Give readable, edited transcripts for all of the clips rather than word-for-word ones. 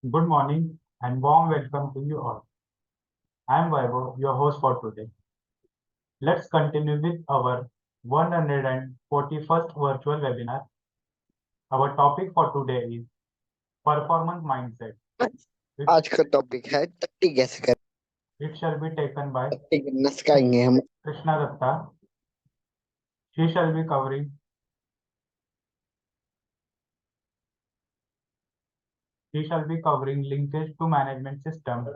Good morning and warm welcome to you all. I am Vaibhav, your host for today. Let's continue with our 141st virtual webinar. Our topic for today is performance mindset. It, आज का topic है टट्टी कैसे करें। it shall be taken by टट्टी करना सिखाएंगे हम। Krishna Datta. She shall be covering linkage to management system,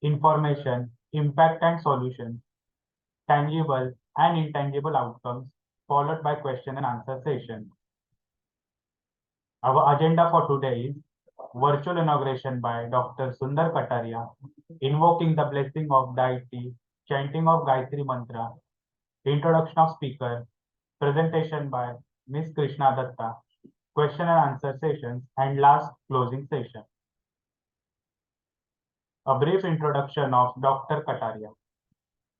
information, impact and solutions, tangible and intangible outcomes, followed by question and answer session. Our agenda for today is virtual inauguration by Dr. Sundar Kataria, invoking the blessing of deity, chanting of Gayatri Mantra, introduction of speaker, presentation by Ms. Krishna Datta, question and answer sessions, and last closing session. A brief introduction of Dr. Kataria.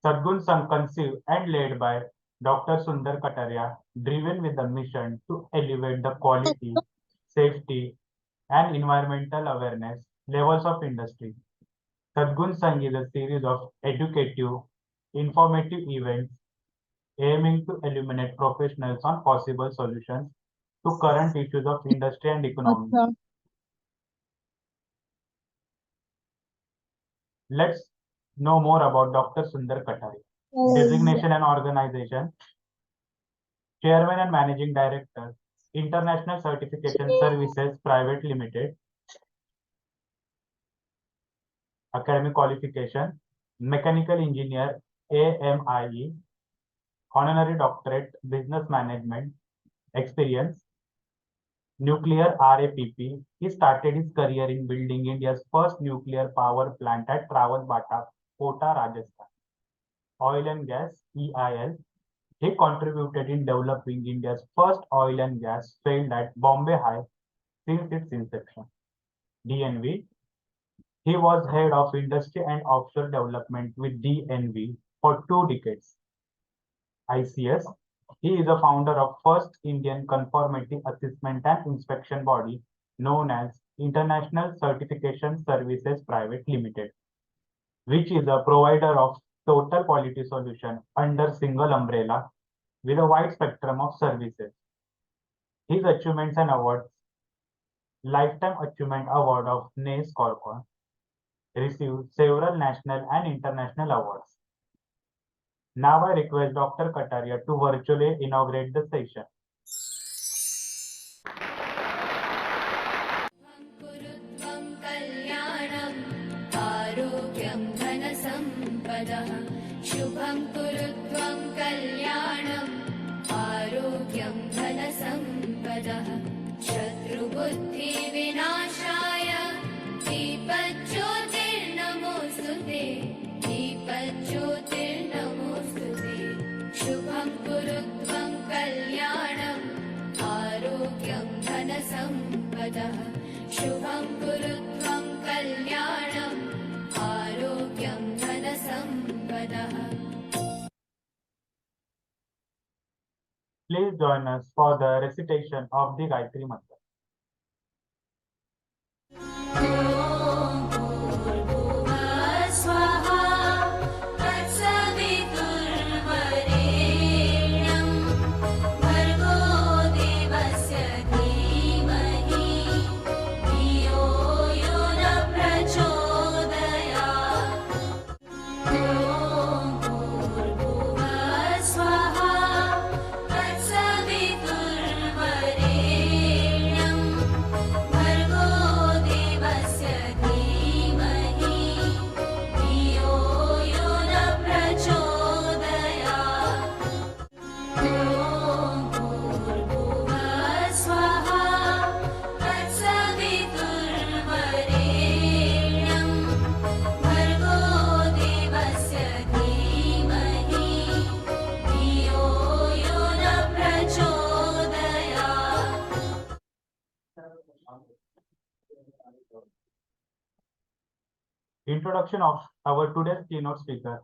Sadgun Sangh conceived and led by Dr. Sundar Kataria, driven with the mission to elevate the quality, safety, and environmental awareness levels of industry. Sadgun Sangh is a series of educative, informative events aiming to illuminate professionals on possible solutions to current issues of industry and economy. Let's know more about Dr. Sundar Kataria. Designation and organization, Chairman and Managing Director, International Certification Services Private Limited. Academic qualification, Mechanical Engineer, AMIE, Honorary Doctorate, Business Management, Experience, Nuclear RAPP. He started his career in building India's first nuclear power plant at Rawalbata, Kota, Rajasthan. Oil and Gas, EIL. He contributed in developing India's first oil and gas field at Bombay High since its inception. DNV. He was head of industry and offshore development with DNV for 2 decades. ICS. He is a founder of first Indian conformity assessment and inspection body known as International Certification Services Private Limited, which is a provider of total quality solution under single umbrella with a wide spectrum of services. His achievements and awards: Lifetime Achievement Award of NACE Corcon, received several national and international awards. Now I request Dr. Kataria to virtually inaugurate the session. शुभं कुरुत्वं कल्याणम् आरोग्यं धनसम्पदः शत्रुबुद्धिविनाशाय दीपज्योतिर्नमोऽस्तुते दीपज्योतिर्नमोऽस्तुते शुभं कुरुत्वं कल्याणम् आरोग्यं धनसम्पदः शुभं कुरुत्वं कल्याणम् आरोग्यं धनसम्पदः. Please join us for the recitation of the Gayatri Mantra. Introduction of our today's keynote speaker,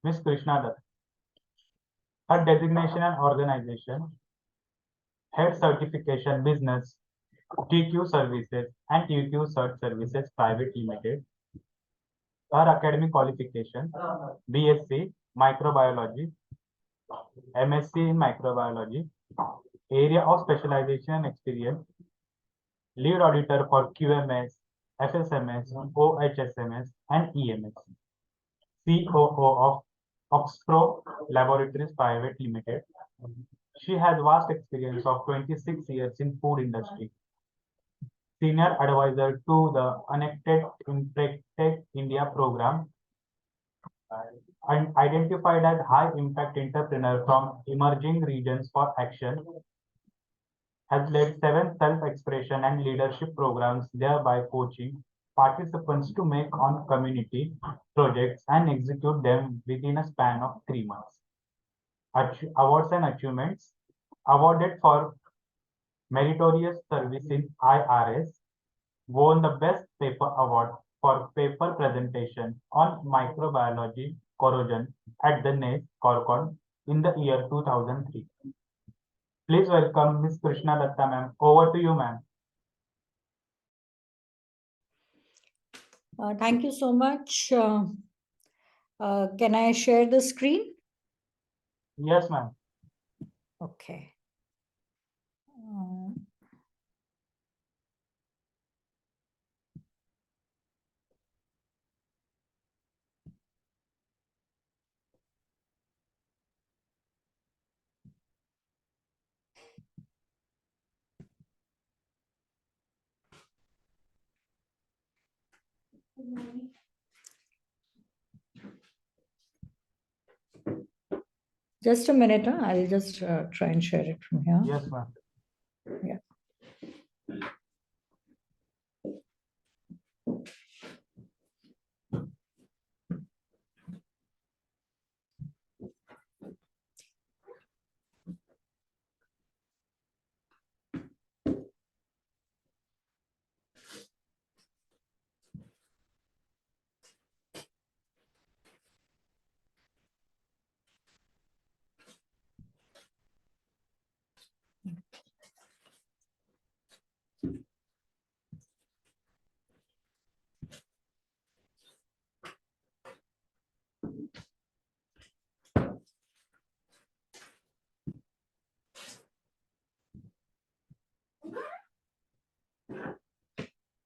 Ms. Krishna Dutt. Her designation and organization, Head Certification Business, TQ Services and TQ Cert Services Private Limited. Her academic qualification, BSc Microbiology, MSc in Microbiology, area of specialization and experience, lead auditor for QMS, FSMS, OHSMS, and EMS, COO of Oxpro Laboratories Private Limited. She has vast experience of 26 years in food industry. Senior advisor to the Connected Impacted India program, and identified as high impact entrepreneur from emerging regions for action, has led 7 self-expression and leadership programs, thereby coaching participants to make on community projects and execute them within a span of 3 months. Awards and achievements: awarded for meritorious service in IRS, won the Best Paper Award for paper presentation on microbiology corrosion at the NACE Corcon in the year 2003. Please welcome Ms. Krishna Datta, ma'am. Over to you, ma'am. Thank you so much. Can I share the screen? Yes, ma'am. Okay. Just a minute, I'll just try and share it from here. Yes, ma'am. Yeah.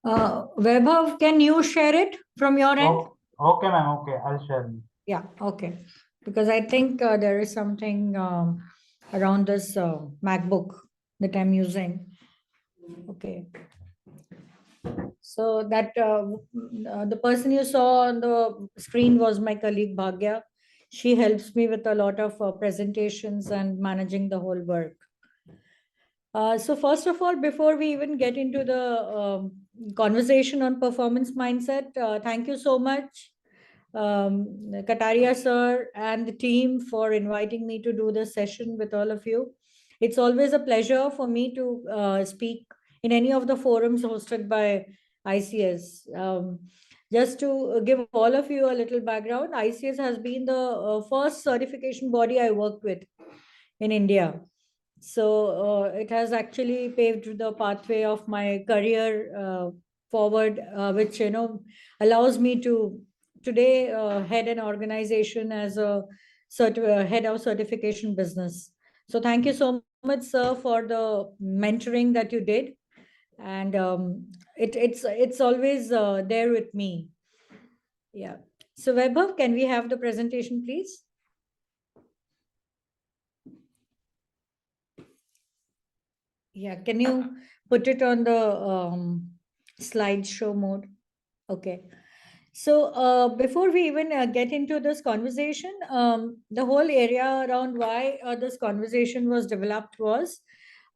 Vaibhav, can you share it from your end? Okay, ma'am. Okay, I'll share. Yeah, okay. Because I think there is something around this MacBook that I'm using. Okay. So that the person you saw on the screen was my colleague Bhagya. She helps me with a lot of presentations and managing the whole work. So first of all, before we even get into the conversation on performance mindset, thank you so much, Kataria sir and the team, for inviting me to do this session with all of you. It's always a pleasure for me to speak in any of the forums hosted by ICS. Just to give all of you a little background, ICS has been the first certification body I worked with in India. So it has actually paved the pathway of my career forward, which allows me to today head an organization as a head of certification business. So thank you so much, sir, for the mentoring that you did, and it's always there with me. Yeah. So Vaibhav, can we have the presentation, please? Yeah, can you put it on the slideshow mode? Okay. So before we even get into this conversation, the whole area around why this conversation was developed was,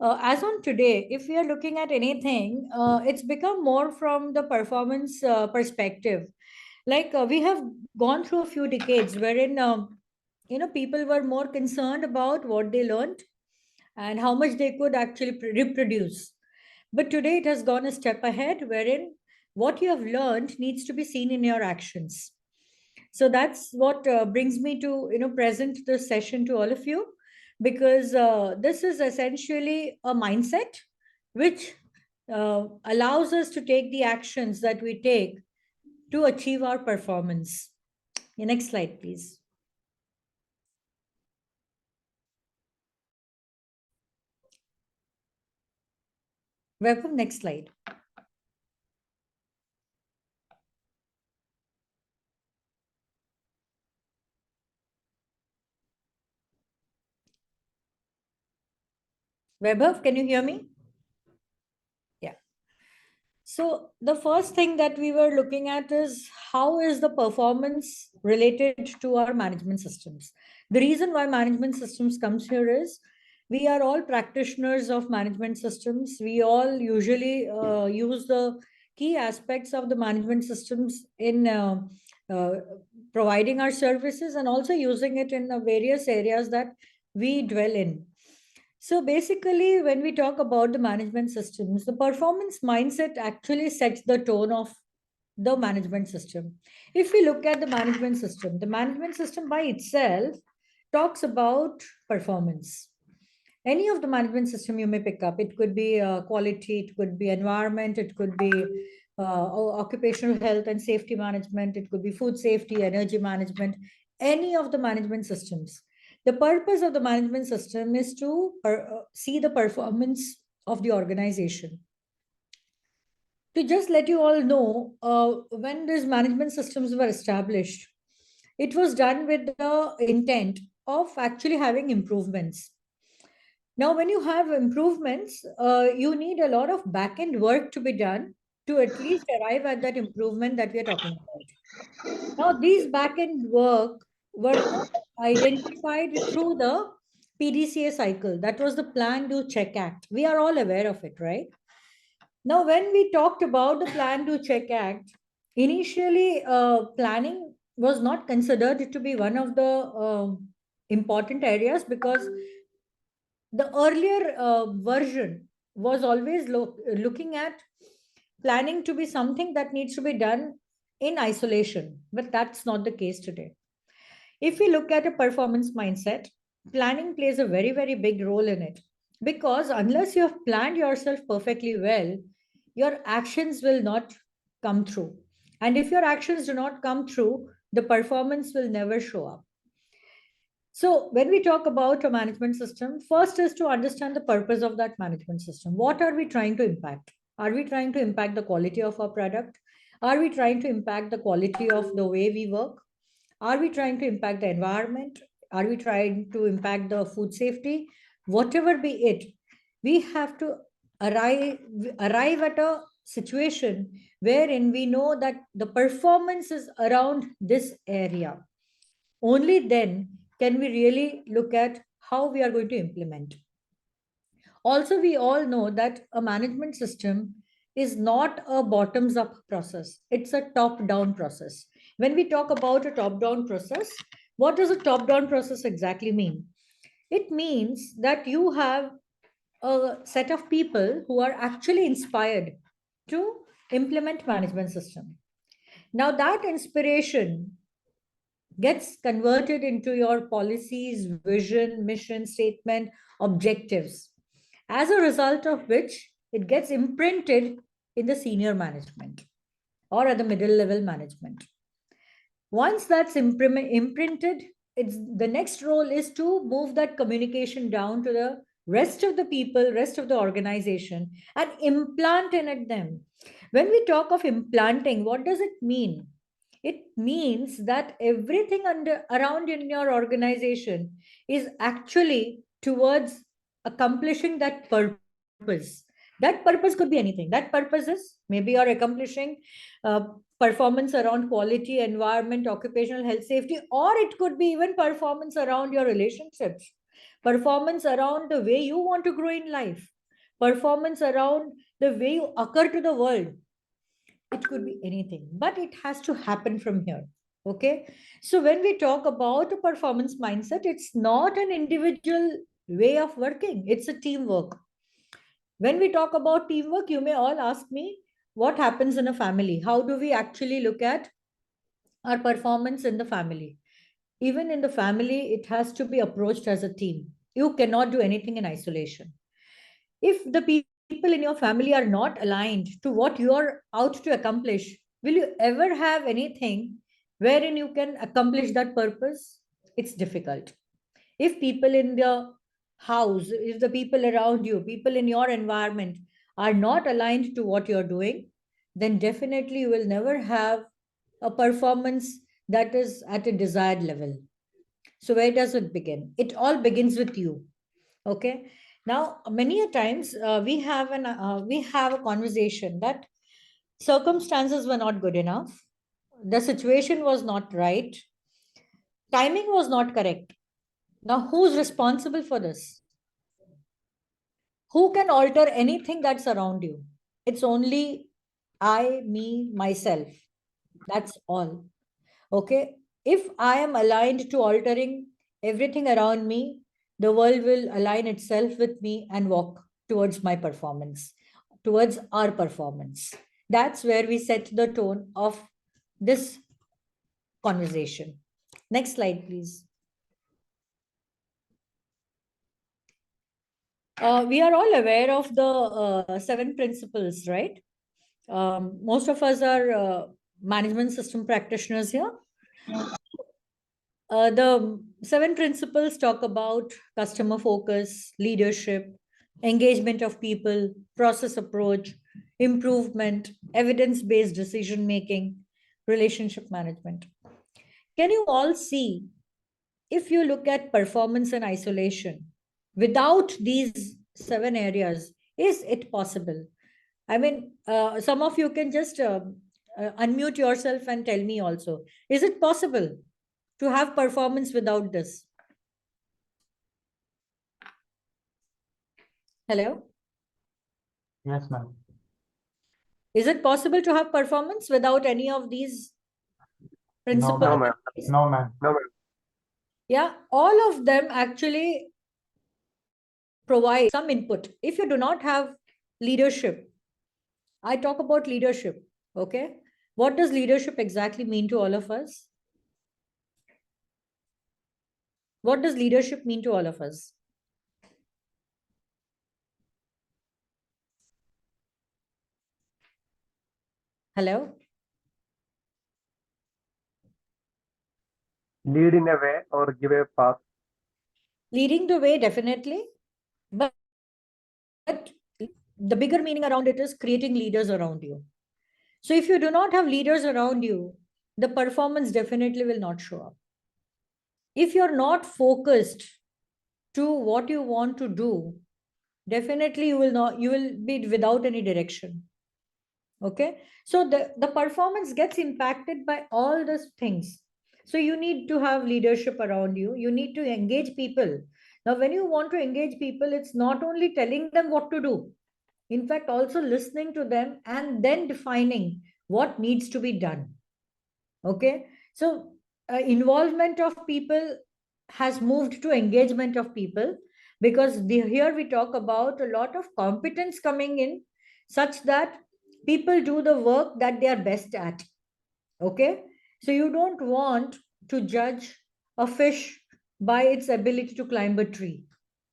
as on today, if we are looking at anything, it's become more from the performance perspective. Like we have gone through a few decades wherein, people were more concerned about what they learned and how much they could actually reproduce. But today it has gone a step ahead, wherein what you have learned needs to be seen in your actions. So that's what brings me to present this session to all of you, because this is essentially a mindset which allows us to take the actions that we take to achieve our performance. The next slide, please. Welcome. Next slide. Vaibhav, can you hear me? Yeah. So the first thing that we were looking at is how is the performance related to our management systems. The reason why management systems comes here is we are all practitioners of management systems. We all usually use the key aspects of the management systems in uh, providing our services and also using it in various areas that we dwell in. So basically, when we talk about the management systems, the performance mindset actually sets the tone of the management system. If we look at the management system by itself talks about performance. Any of the management system you may pick up, it could be quality, it could be environment, it could be occupational health and safety management, it could be food safety, energy management, any of the management systems. The purpose of the management system is to see the performance of the organization. To just let you all know, when these management systems were established, it was done with the intent of actually having improvements. Now, when you have improvements, you need a lot of back-end work to be done to at least arrive at that improvement that we are talking about. Now, these back-end work were identified through the PDCA cycle. That was the Plan, Do, Check Act. We are all aware of it, right? Now, when we talked about the Plan, Do, Check Act, initially planning was not considered to be one of the important areas, because the earlier version was always looking at planning to be something that needs to be done in isolation, but that's not the case today. If we look at a performance mindset, planning plays a very, very big role in it, because unless you have planned yourself perfectly well, your actions will not come through. And if your actions do not come through, the performance will never show up. So when we talk about a management system, first is to understand the purpose of that management system. What are we trying to impact? Are we trying to impact the quality of our product? Are we trying to impact the quality of the way we work? Are we trying to impact the environment? Are we trying to impact the food safety? Whatever be it, we have to arrive at a situation wherein we know that the performance is around this area. Only then can we really look at how we are going to implement. Also, we all know that a management system is not a bottoms up process, it's a top down process. When we talk about a top down process, what does a top down process exactly mean? It means that you have a set of people who are actually inspired to implement management system. Now that inspiration gets converted into your policies, vision, mission statement, objectives, as a result of which it gets imprinted in the senior management or at the middle level management. Once that's imprinted, it's the next role is to move that communication down to the rest of the people, rest of the organization, and implant in at them. When we talk of implanting, what does it mean? It means that everything around in your organization is actually towards accomplishing that purpose. That purpose could be anything. That purpose is maybe you're accomplishing performance around quality, environment, occupational health, safety, or it could be even performance around your relationships, performance around the way you want to grow in life, performance around the way you occur to the world. It could be anything, but it has to happen from here. Okay. So when we talk about a performance mindset, it's not an individual way of working, it's a teamwork. When we talk about teamwork, you may all ask me, what happens in a family? How do we actually look at our performance in the family? Even in the family, it has to be approached as a team. You cannot do anything in isolation. If the people in your family are not aligned to what you are out to accomplish, will you ever have anything wherein you can accomplish that purpose? It's difficult. If people in the house, if the people around you, people in your environment are not aligned to what you're doing, then definitely you will never have a performance that is at a desired level. So where does it begin? It all begins with you. Okay. Now, many a times we have a conversation that circumstances were not good enough, the situation was not right, timing was not correct. Now, who's responsible for this? Who can alter anything that's around you? It's only I, me, myself. That's all. Okay. If I am aligned to altering everything around me, the world will align itself with me and walk towards my performance, towards our performance. That's where we set the tone of this conversation. Next slide, please. We are all aware of the 7 principles, right? Most of us are management system practitioners here. The 7 principles talk about customer focus, leadership, engagement of people, process approach, improvement, evidence-based decision making, relationship management. Can you all see, if you look at performance and isolation, without these 7 areas, is it possible? I mean, some of you can just unmute yourself and tell me also, is it possible to have performance without this? Hello? Yes, ma'am. Is it possible to have performance without any of these principles? No, ma'am. No, ma'am. Yeah, all of them actually provide some input. If you do not have leadership, I talk about leadership, okay? What does leadership exactly mean to all of us? What does leadership mean to all of us? Hello? Lead in a way or give a path. Leading the way, definitely. But the bigger meaning around it is creating leaders around you. So if you do not have leaders around you, the performance definitely will not show up. If you're not focused to what you want to do, definitely you will be without any direction. Okay. So the performance gets impacted by all these things. So you need to have leadership around you. You need to engage people. Now, when you want to engage people, it's not only telling them what to do. In fact, also listening to them and then defining what needs to be done. Okay. So involvement of people has moved to engagement of people, because here we talk about a lot of competence coming in such that people do the work that they are best at. Okay. So you don't want to judge a fish by its ability to climb a tree.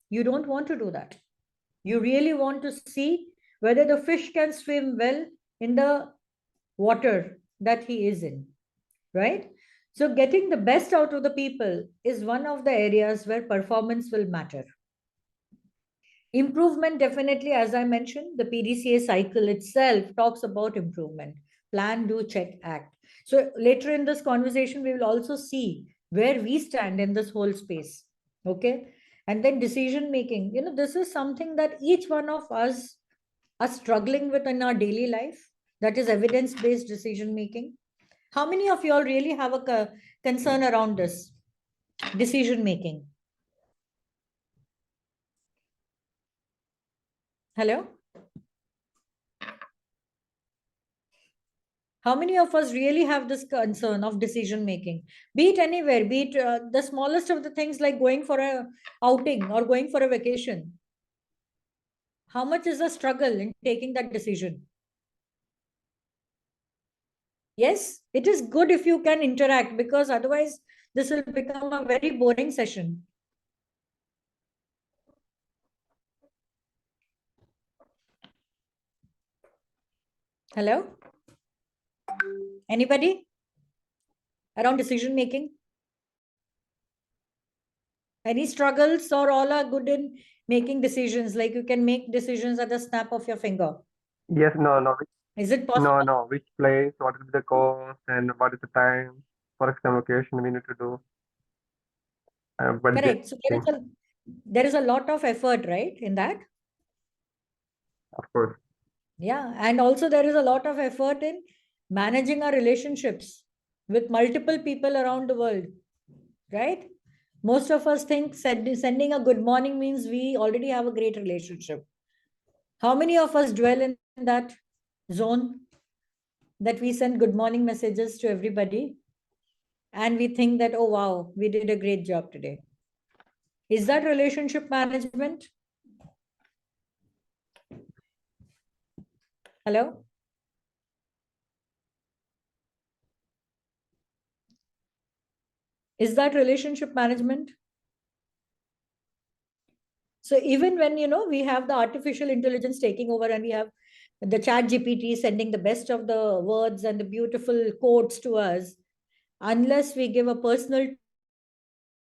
You don't want to do that. You really want to see whether the fish can swim well in the water that he is in, right? So getting the best out of the people is one of the areas where performance will matter. Improvement, definitely, as I mentioned, the PDCA cycle itself talks about improvement. Plan, do, check, act. So later in this conversation, we will also see where we stand in this whole space. Okay. And then decision making, this is something that each one of us are struggling with in our daily life. That is evidence-based decision making. How many of you all really have a concern around this decision making? Hello? How many of us really have this concern of decision making? Be it anywhere, be it the smallest of the things like going for a outing or going for a vacation. How much is a struggle in taking that decision? Yes, it is good if you can interact, because otherwise this will become a very boring session. Hello? Anybody? Around decision making? Any struggles, or all are good in making decisions? Like you can make decisions at the snap of your finger. Yes, no. Is it possible? No. Which place, what is the cost, and what is the time for exam location we need to do? Budget Correct. So thing, there is a lot of effort, right, in that? of course. Yeah. And also there is a lot of effort in managing our relationships with multiple people around the world, right? Most of us think sending a good morning means we already have a great relationship. How many of us dwell in that zone that we send good morning messages to everybody and we think that, oh, wow, we did a great job today? Is that relationship management? Hello? Is that relationship management? So even when, we have the artificial intelligence taking over and we have the chat GPT sending the best of the words and the beautiful quotes to us, unless we give a personal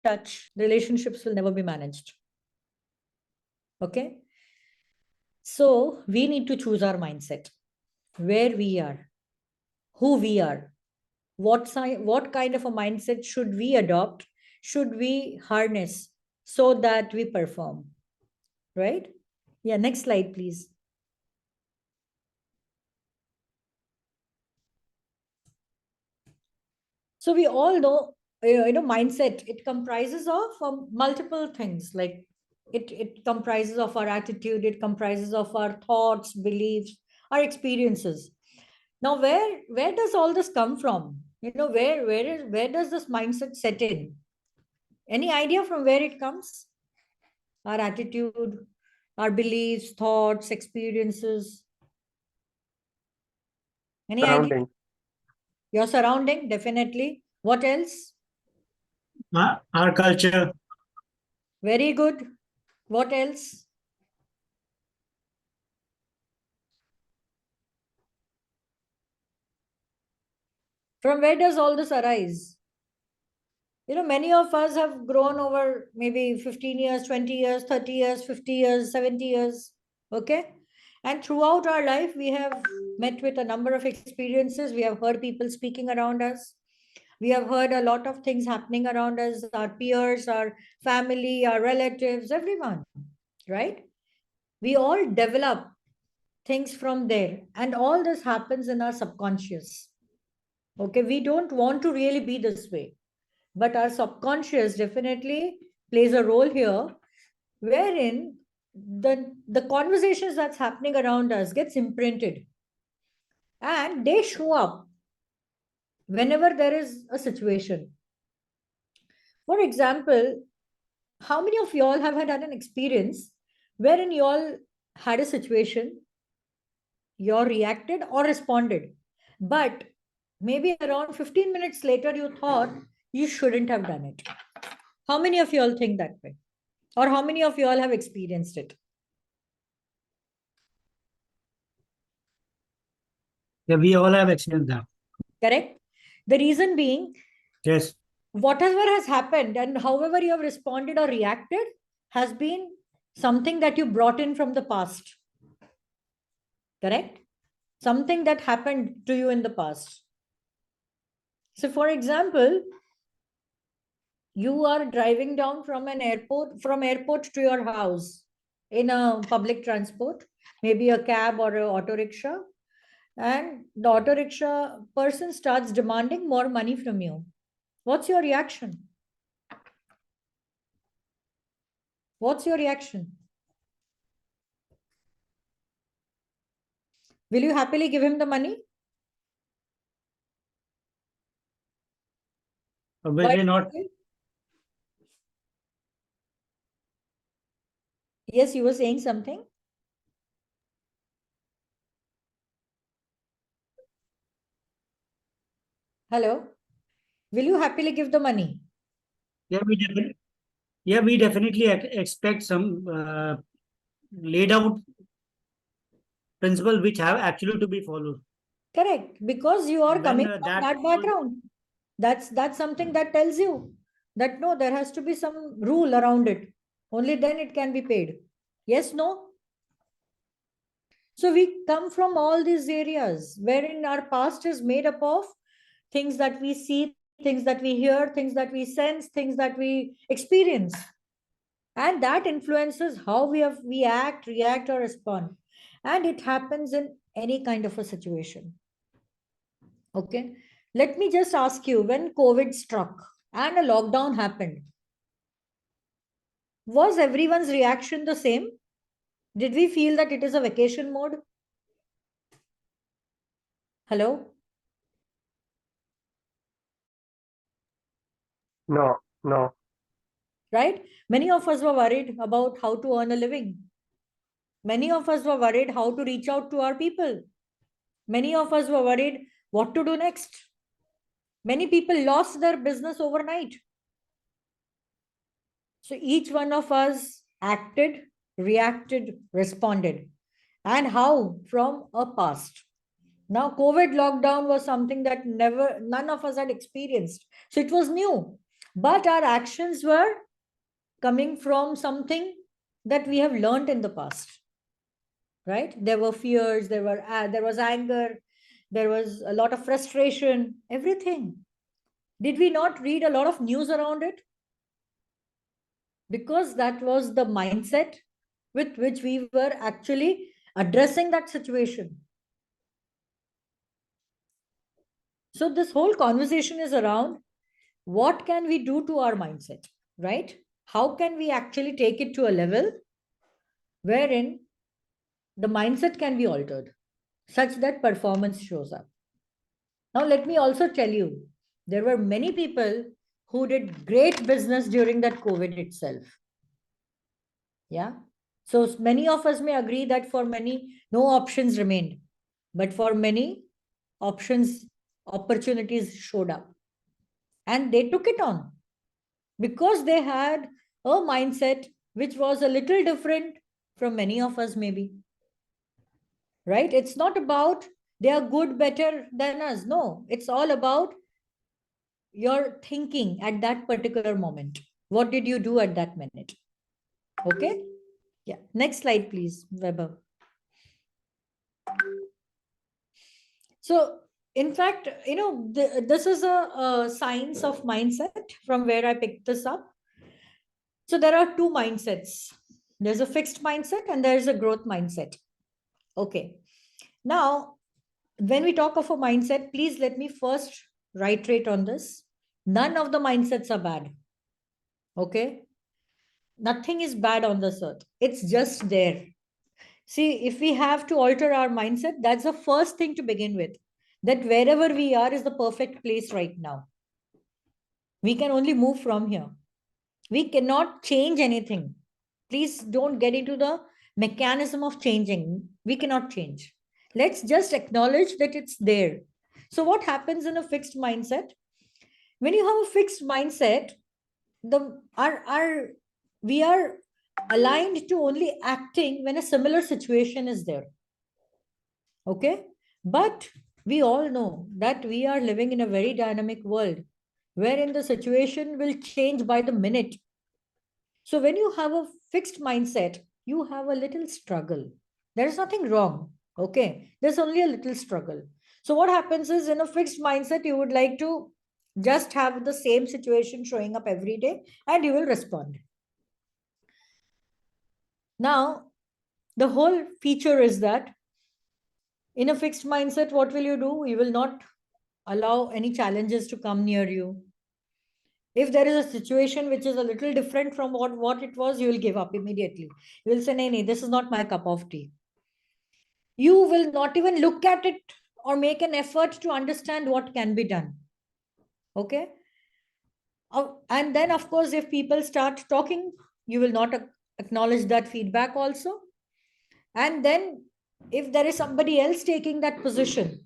touch, relationships will never be managed. Okay. So we need to choose our mindset, where we are, who we are, what kind of a mindset should we adopt, should we harness so that we perform, right? Yeah, next slide, please. So we all know, mindset, it comprises of multiple things. Like it comprises of our attitude, it comprises of our thoughts, beliefs, our experiences. Now, where does all this come from? Where does this mindset set in? Any idea from where it comes? Our attitude, our beliefs, thoughts, experiences. Any idea? Surrounding. Your surrounding, definitely. What else? Our culture. Very good. What else? From where does all this arise? Many of us have grown over maybe 15 years, 20 years, 30 years, 50 years, 70 years. Okay. And throughout our life, we have met with a number of experiences. We have heard people speaking around us. We have heard a lot of things happening around us, our peers, our family, our relatives, everyone, right? We all develop things from there. And all this happens in our subconscious. Okay. We don't want to really be this way, but our subconscious definitely plays a role here, wherein the conversations that's happening around us gets imprinted and they show up whenever there is a situation. For example, how many of y'all have had an experience wherein y'all had a situation, y'all reacted or responded, but maybe around 15 minutes later you thought you shouldn't have done it? How many of y'all think that way? Or how many of y'all have experienced it? Yeah, we all have experienced that. Correct? The reason being, Yes. whatever has happened and however you have responded or reacted has been something that you brought in from the past. Correct? Something that happened to you in the past. So, for example, you are driving down from airport to your house in a public transport, maybe a cab or an auto rickshaw, and the auto rickshaw person starts demanding more money from you. What's your reaction? What's your reaction? Will you happily give him the money? Or will we not? Yes, you were saying something. Hello? Will you happily give the money? Yeah, we definitely expect some laid out principles which have actually to be followed. Correct, because you are When coming from that that background. That's something that tells you that no, there has to be some rule around it. Only then it can be paid. Yes, no? So we come from all these areas wherein our past is made up of things that we see, things that we hear, things that we sense, things that we experience. And that influences how we act, react, or respond. And it happens in any kind of a situation. Okay. Let me just ask you, when COVID struck and a lockdown happened, was everyone's reaction the same? Did we feel that it is a vacation mode? Hello? No, no. Right? Many of us were worried about how to earn a living. Many of us were worried how to reach out to our people. Many of us were worried what to do next. Many people lost their business overnight. So each one of us acted, reacted, responded. And how? From a past. Now, COVID lockdown was something that none of us had experienced. So it was new. But our actions were coming from something that we have learned in the past. Right? There were fears, there was anger, there was a lot of frustration, everything. Did we not read a lot of news around it? Because that was the mindset with which we were actually addressing that situation. So this whole conversation is around what can we do to our mindset, right? How can we actually take it to a level wherein the mindset can be altered such that performance shows up? Now, let me also tell you, there were many people who did great business during that COVID itself. Yeah. So many of us may agree that for many, no options remained. But for many, opportunities showed up. And they took it on because they had a mindset which was a little different from many of us, maybe. Right? It's not about they are good, better than us. No, it's all about your thinking at that particular moment. What did you do at that minute? Okay. Yeah. Next slide, please, Weber. So, in fact, this is a science of mindset from where I picked this up. So, there are two mindsets. There's a fixed mindset and there's a growth mindset. Okay. Now, when we talk of a mindset, please let me first reiterate on this. None of the mindsets are bad. Okay. Nothing is bad on this earth. It's just there. See, if we have to alter our mindset, that's the first thing to begin with. That wherever we are is the perfect place right now. We can only move from here. We cannot change anything. Please don't get into the mechanism of changing. We cannot change. Let's just acknowledge that it's there. So what happens in a fixed mindset? When you have a fixed mindset, we are aligned to only acting when a similar situation is there. Okay? But we all know that we are living in a very dynamic world wherein the situation will change by the minute. So when you have a fixed mindset, you have a little struggle. There is nothing wrong. Okay? There's only a little struggle. So what happens is, in a fixed mindset, you would like to just have the same situation showing up every day and you will respond. Now, the whole feature is that in a fixed mindset, what will you do? You will not allow any challenges to come near you. If there is a situation which is a little different from what it was, you will give up immediately. You will say, nee, this is not my cup of tea. You will not even look at it or make an effort to understand what can be done. Okay? And then, of course, if people start talking, you will not acknowledge that feedback also. And then if there is somebody else taking that position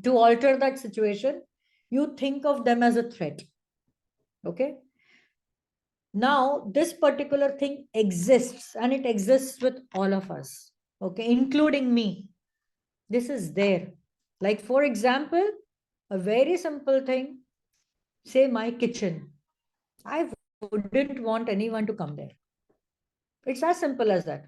to alter that situation, you think of them as a threat. Okay. Now, this particular thing exists and it exists with all of us, okay, including me. This is there. Like, for example, a very simple thing, say my kitchen. I wouldn't want anyone to come there. It's as simple as that.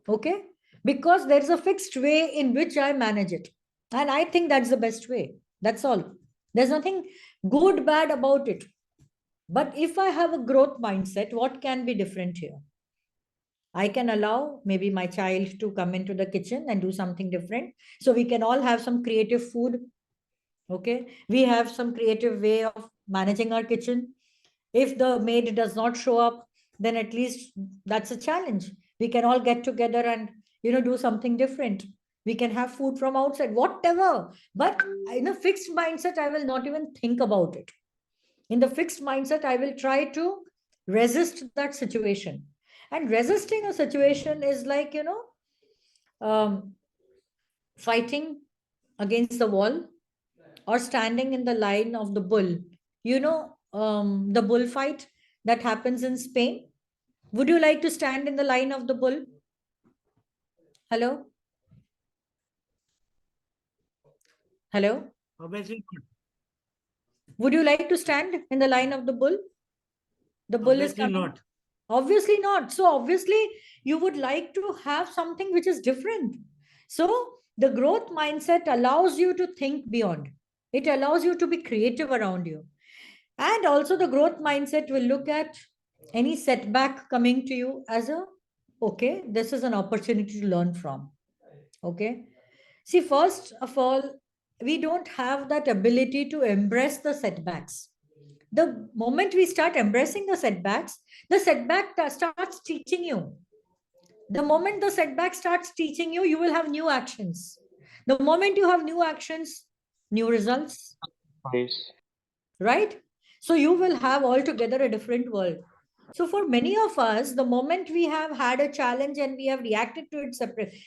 Okay. Because there's a fixed way in which I manage it. And I think that's the best way. That's all. There's nothing good, bad about it. But if I have a growth mindset, what can be different here? I can allow maybe my child to come into the kitchen and do something different. So we can all have some creative food. Okay. We have some creative way of managing our kitchen. If the maid does not show up, then at least that's a challenge. We can all get together and, do something different. We can have food from outside, whatever. But in a fixed mindset, I will not even think about it. In the fixed mindset, I will try to resist that situation. And resisting a situation is like, fighting against the wall or standing in the line of the bull. The bullfight that happens in Spain. Would you like to stand in the line of the bull? Hello? Hello? Obviously not. Would you like to stand in the line of the bull? The bull is Obviously coming. not. Obviously not. So obviously you would like to have something which is different. So the growth mindset allows you to think beyond. It allows you to be creative around you. And also the growth mindset will look at any setback coming to you as okay, this is an opportunity to learn from. Okay. See, first of all, we don't have that ability to embrace the setbacks. The moment we start embracing the setback starts teaching you. The moment the setback starts teaching you, you will have new actions. The moment you have new actions, new results. Yes. Right? So you will have altogether a different world. So for many of us, the moment we have had a challenge and we have reacted to it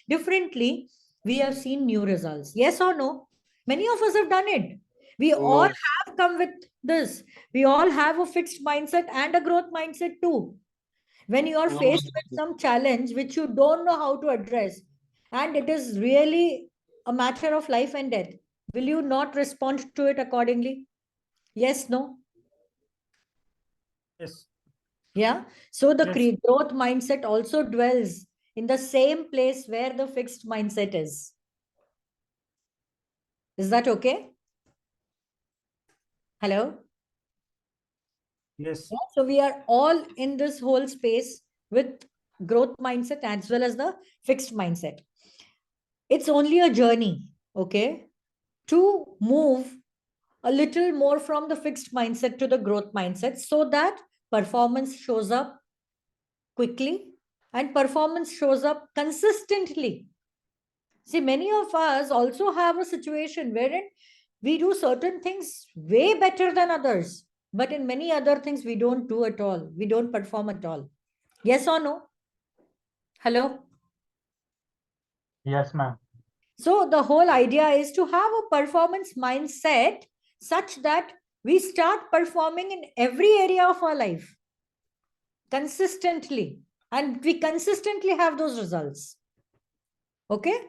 differently, we have seen new results. Yes or no? Many of us have done it. We all No. have come with this. We all have a fixed mindset and a growth mindset too. When you are No. faced with some challenge which you don't know how to address, and it is really a matter of life and death, will you not respond to it accordingly? Yes, no? Yes. Yeah. So the Yes. growth mindset also dwells in the same place where the fixed mindset is. Is that okay? Hello? Yes. Yeah, so we are all in this whole space with growth mindset as well as the fixed mindset. It's only a journey, okay, to move a little more from the fixed mindset to the growth mindset so that performance shows up quickly and performance shows up consistently. See, many of us also have a situation wherein we do certain things way better than others, but in many other things we don't do at all. We don't perform at all. Yes or no? Hello? Yes, ma'am. So the whole idea is to have a performance mindset such that we start performing in every area of our life consistently, and we consistently have those results. Okay?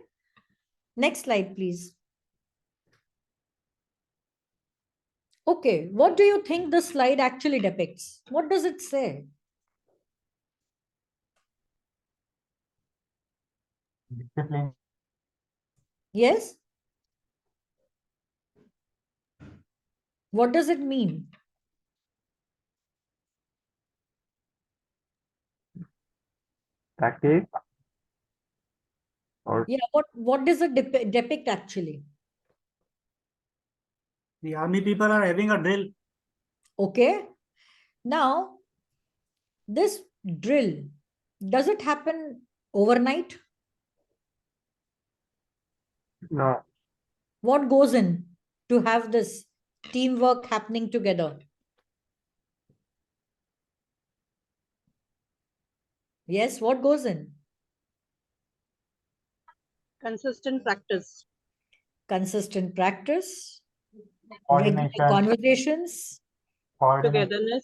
Next slide, please. Okay, what do you think this slide actually depicts? What does it say? Discipline. Yes? What does it mean? Practice or Yeah, what does it depict actually? The army people are having a drill. Okay. Now, this drill, does it happen overnight? no. What goes in to have this teamwork happening together? Yes, what goes in? Consistent practice. Consistent practice. coordination, conversations, coordination,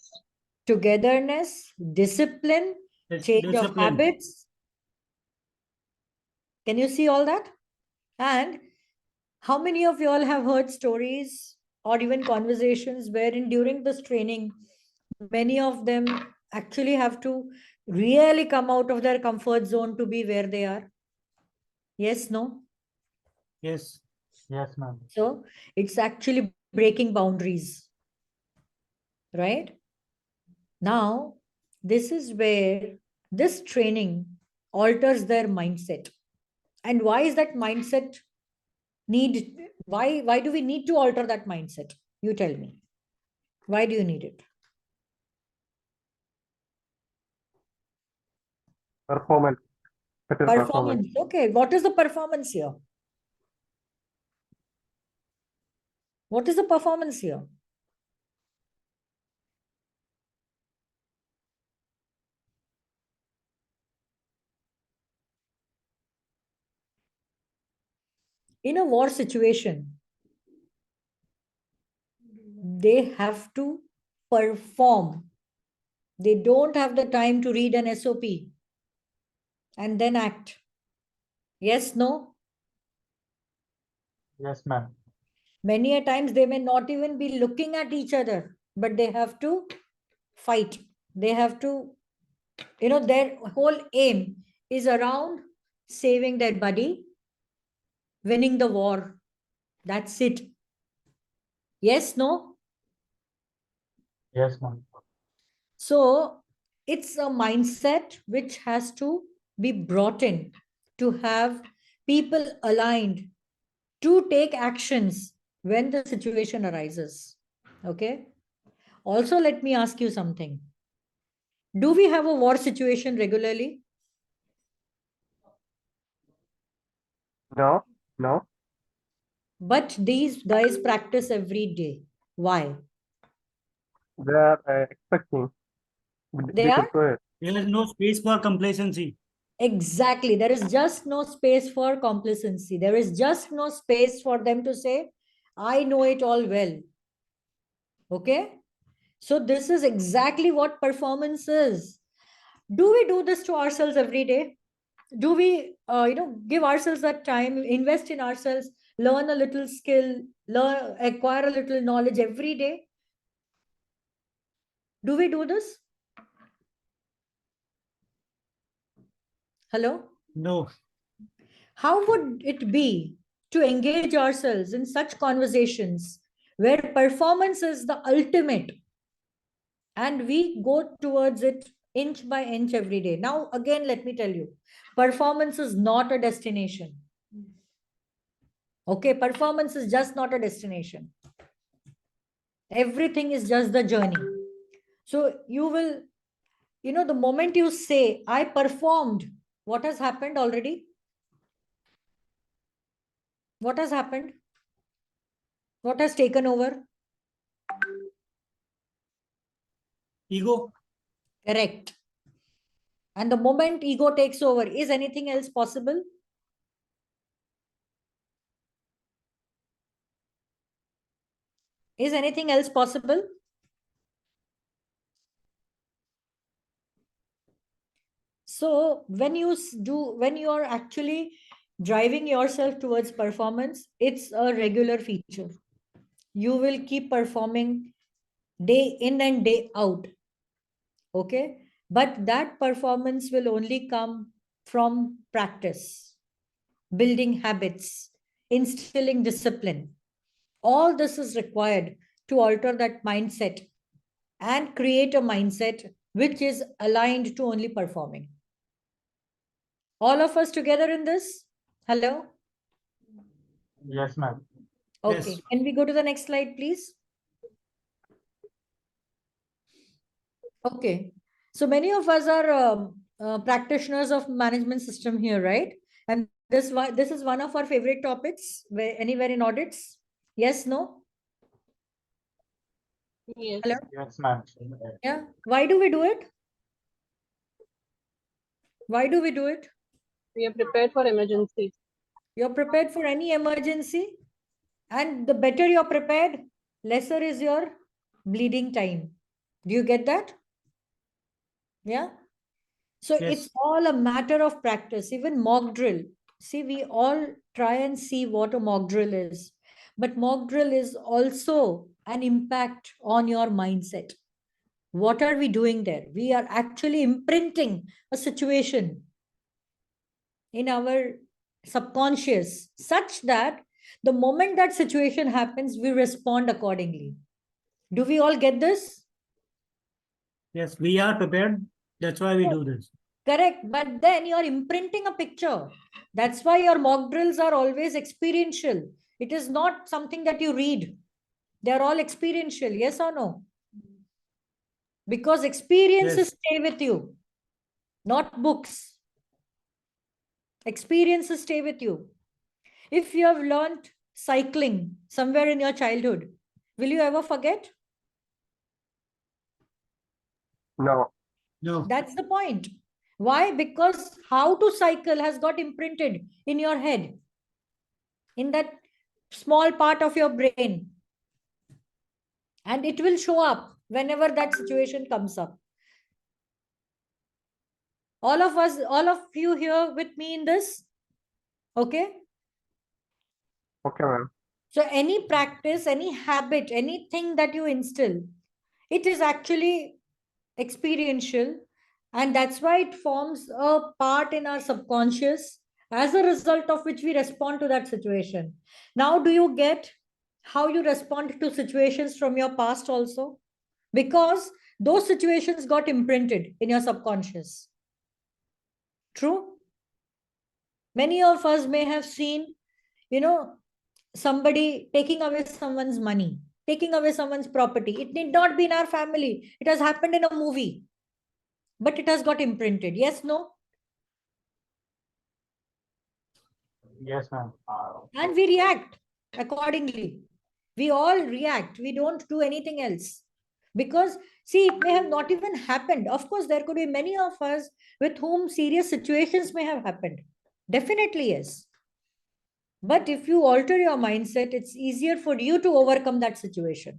togetherness, discipline, change of Discipline. habits. Can you see all that? And how many of you all have heard stories or even conversations wherein during this training, many of them actually have to really come out of their comfort zone to be where they are? Yes, no? Yes. yes, ma'am. So it's actually breaking boundaries, right? Now, this is where this training alters their mindset. And why is that mindset why do we need to alter that mindset? You tell me. Why do you need it? Performance. Better performance. Performance. Okay, what is the performance here? What is the performance here? In a war situation, they have to perform. They don't have the time to read an SOP and then act. Yes, no? Yes, ma'am. Many a times they may not even be looking at each other, but they have to fight. They have to, their whole aim is around saving their buddy, winning the war. That's it. Yes, no? Yes, ma'am. So it's a mindset which has to be brought in to have people aligned to take actions when the situation arises. Okay. Also, let me ask you something. Do we have a war situation regularly? No, no. But these guys practice every day. Why? They are expecting. They Be are? prepared. There is no space for complacency. Exactly. There is just no space for complacency. There is just no space for them to say, I know it all well. Okay. So this is exactly what performance is. Do we do this to ourselves every day? Do we, give ourselves that time, invest in ourselves, learn a little skill, acquire a little knowledge every day? Do we do this? Hello? No. How would it be to engage ourselves in such conversations where performance is the ultimate and we go towards it inch by inch every day? Now, again, let me tell you, performance is not a destination. Okay, performance is just not a destination. Everything is just the journey. So you will, the moment you say, I performed, what has happened already? What has happened? What has taken over? Ego. Correct. And the moment ego takes over, is anything else possible? Is anything else possible? So when you are actually driving yourself towards performance, it's a regular feature. You will keep performing day in and day out. Okay. But that performance will only come from practice, building habits, instilling discipline. All this is required to alter that mindset and create a mindset which is aligned to only performing. All of us together in this? Hello? Yes, ma'am. Okay. Yes. Can we go to the next slide, please? Okay. So many of us are practitioners of management system here, right? And this is one of our favorite topics anywhere in audits. Yes, no? Yes, Hello? Yes, ma'am. Yeah. Why do we do it? Why do we do it? we are prepared for emergencies. You're prepared for any emergency. And the better you're prepared, lesser is your bleeding time. Do you get that? Yeah. So it's Yes. all a matter of practice, even mock drill. See, we all try and see what a mock drill is, but mock drill is also an impact on your mindset. What are we doing there? We are actually imprinting a situation in our subconscious such that the moment that situation happens, we respond accordingly. Do we all get this? Yes, we are prepared. That's why we do this. Correct. But then you're imprinting a picture. That's why your mock drills are always experiential. It is not something that you read. They're all experiential. Yes or no? Because experiences Yes. stay with you, not books. Experiences stay with you. If you have learned cycling somewhere in your childhood, will you ever forget? No. No. That's the point. Why? Because how to cycle has got imprinted in your head, in that small part of your brain. And it will show up whenever that situation comes up. All of us, all of you here with me in this? Okay? Okay, ma'am. So any practice, any habit, anything that you instill, it is actually experiential, and that's why it forms a part in our subconscious, as a result of which we respond to that situation. Now, do you get how you respond to situations from your past also? Because those situations got imprinted in your subconscious. True? Many of us may have seen, somebody taking away someone's money, taking away someone's property. It need not be in our family. It has happened in a movie, but it has got imprinted. Yes, no? Yes, ma'am. And we react accordingly. We all react. We don't do anything else. Because, see, it may have not even happened. Of course, there could be many of us with whom serious situations may have happened. Definitely, yes. But if you alter your mindset, it's easier for you to overcome that situation.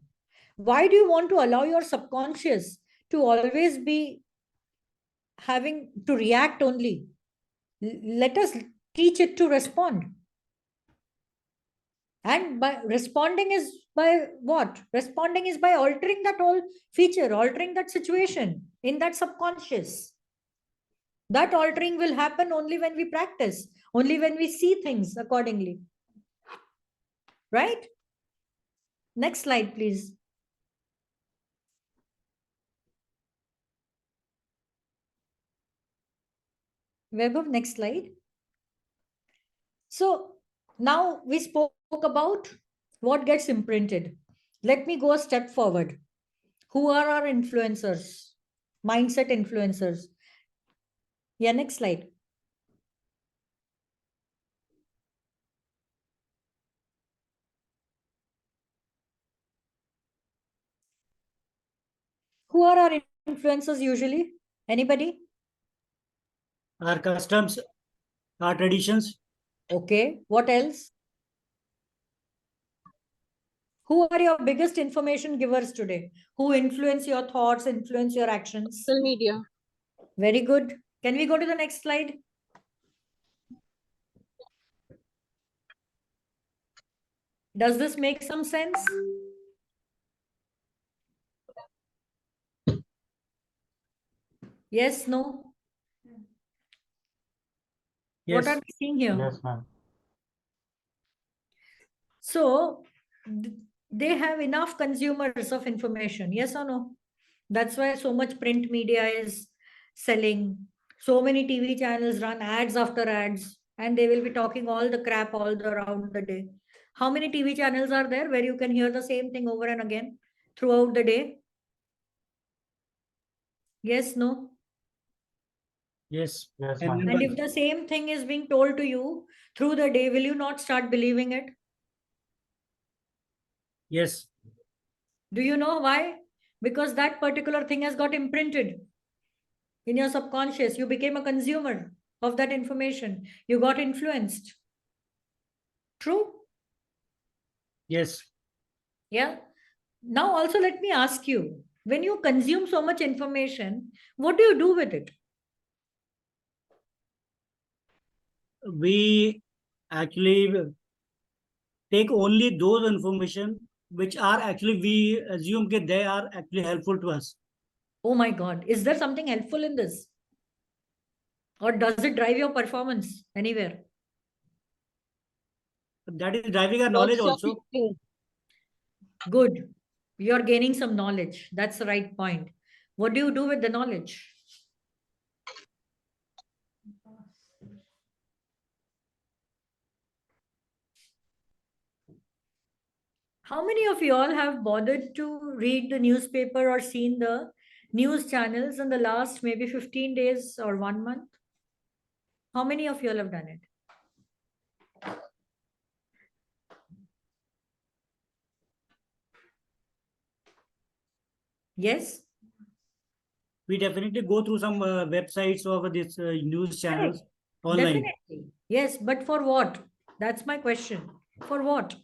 Why do you want to allow your subconscious to always be having to react only? Let us teach it to respond. And by responding is by what? Responding is by altering that whole feature, altering that situation in that subconscious. That altering will happen only when we practice, only when we see things accordingly. Right? Next slide, please. Vaibhav, next slide. So now we spoke about what gets imprinted. Let me go a step forward. Who are our influencers? Mindset influencers. Yeah, next slide. Who are our influencers usually? Anybody? Our customs, our traditions. Okay. What else? Who are your biggest information givers today? Who influence your thoughts, influence your actions? Social media. Very good. Can we go to the next slide? Does this make some sense? Yes, no? Yes. What are we seeing here? Yes, ma'am. So they have enough consumers of information. Yes or no? That's why so much print media is selling. So many TV channels run ads after ads, and they will be talking all the crap all around the day. How many TV channels are there where you can hear the same thing over and again throughout the day? Yes, no? Yes. Yes, And ma'am. And if the same thing is being told to you through the day, will you not start believing it? Yes. Do you know why? Because that particular thing has got imprinted in your subconscious. You became a consumer of that information. You got influenced. True? Yes. Yeah. Now also let me ask you, when you consume so much information, what do you do with it? We actually take only those information which are actually we assume that they are actually helpful to us. Oh my God, is there something helpful in this? Or does it drive your performance anywhere? That is driving our Lots knowledge of also. thinking. Good. You're gaining some knowledge. That's the right point. What do you do with the knowledge? How many of you all have bothered to read the newspaper or seen the news channels in the last maybe 15 days or 1 month? How many of you all have done it? Yes? We definitely go through some websites or this news channels Correct. online Definitely. Yes, but for what? That's my question. For what?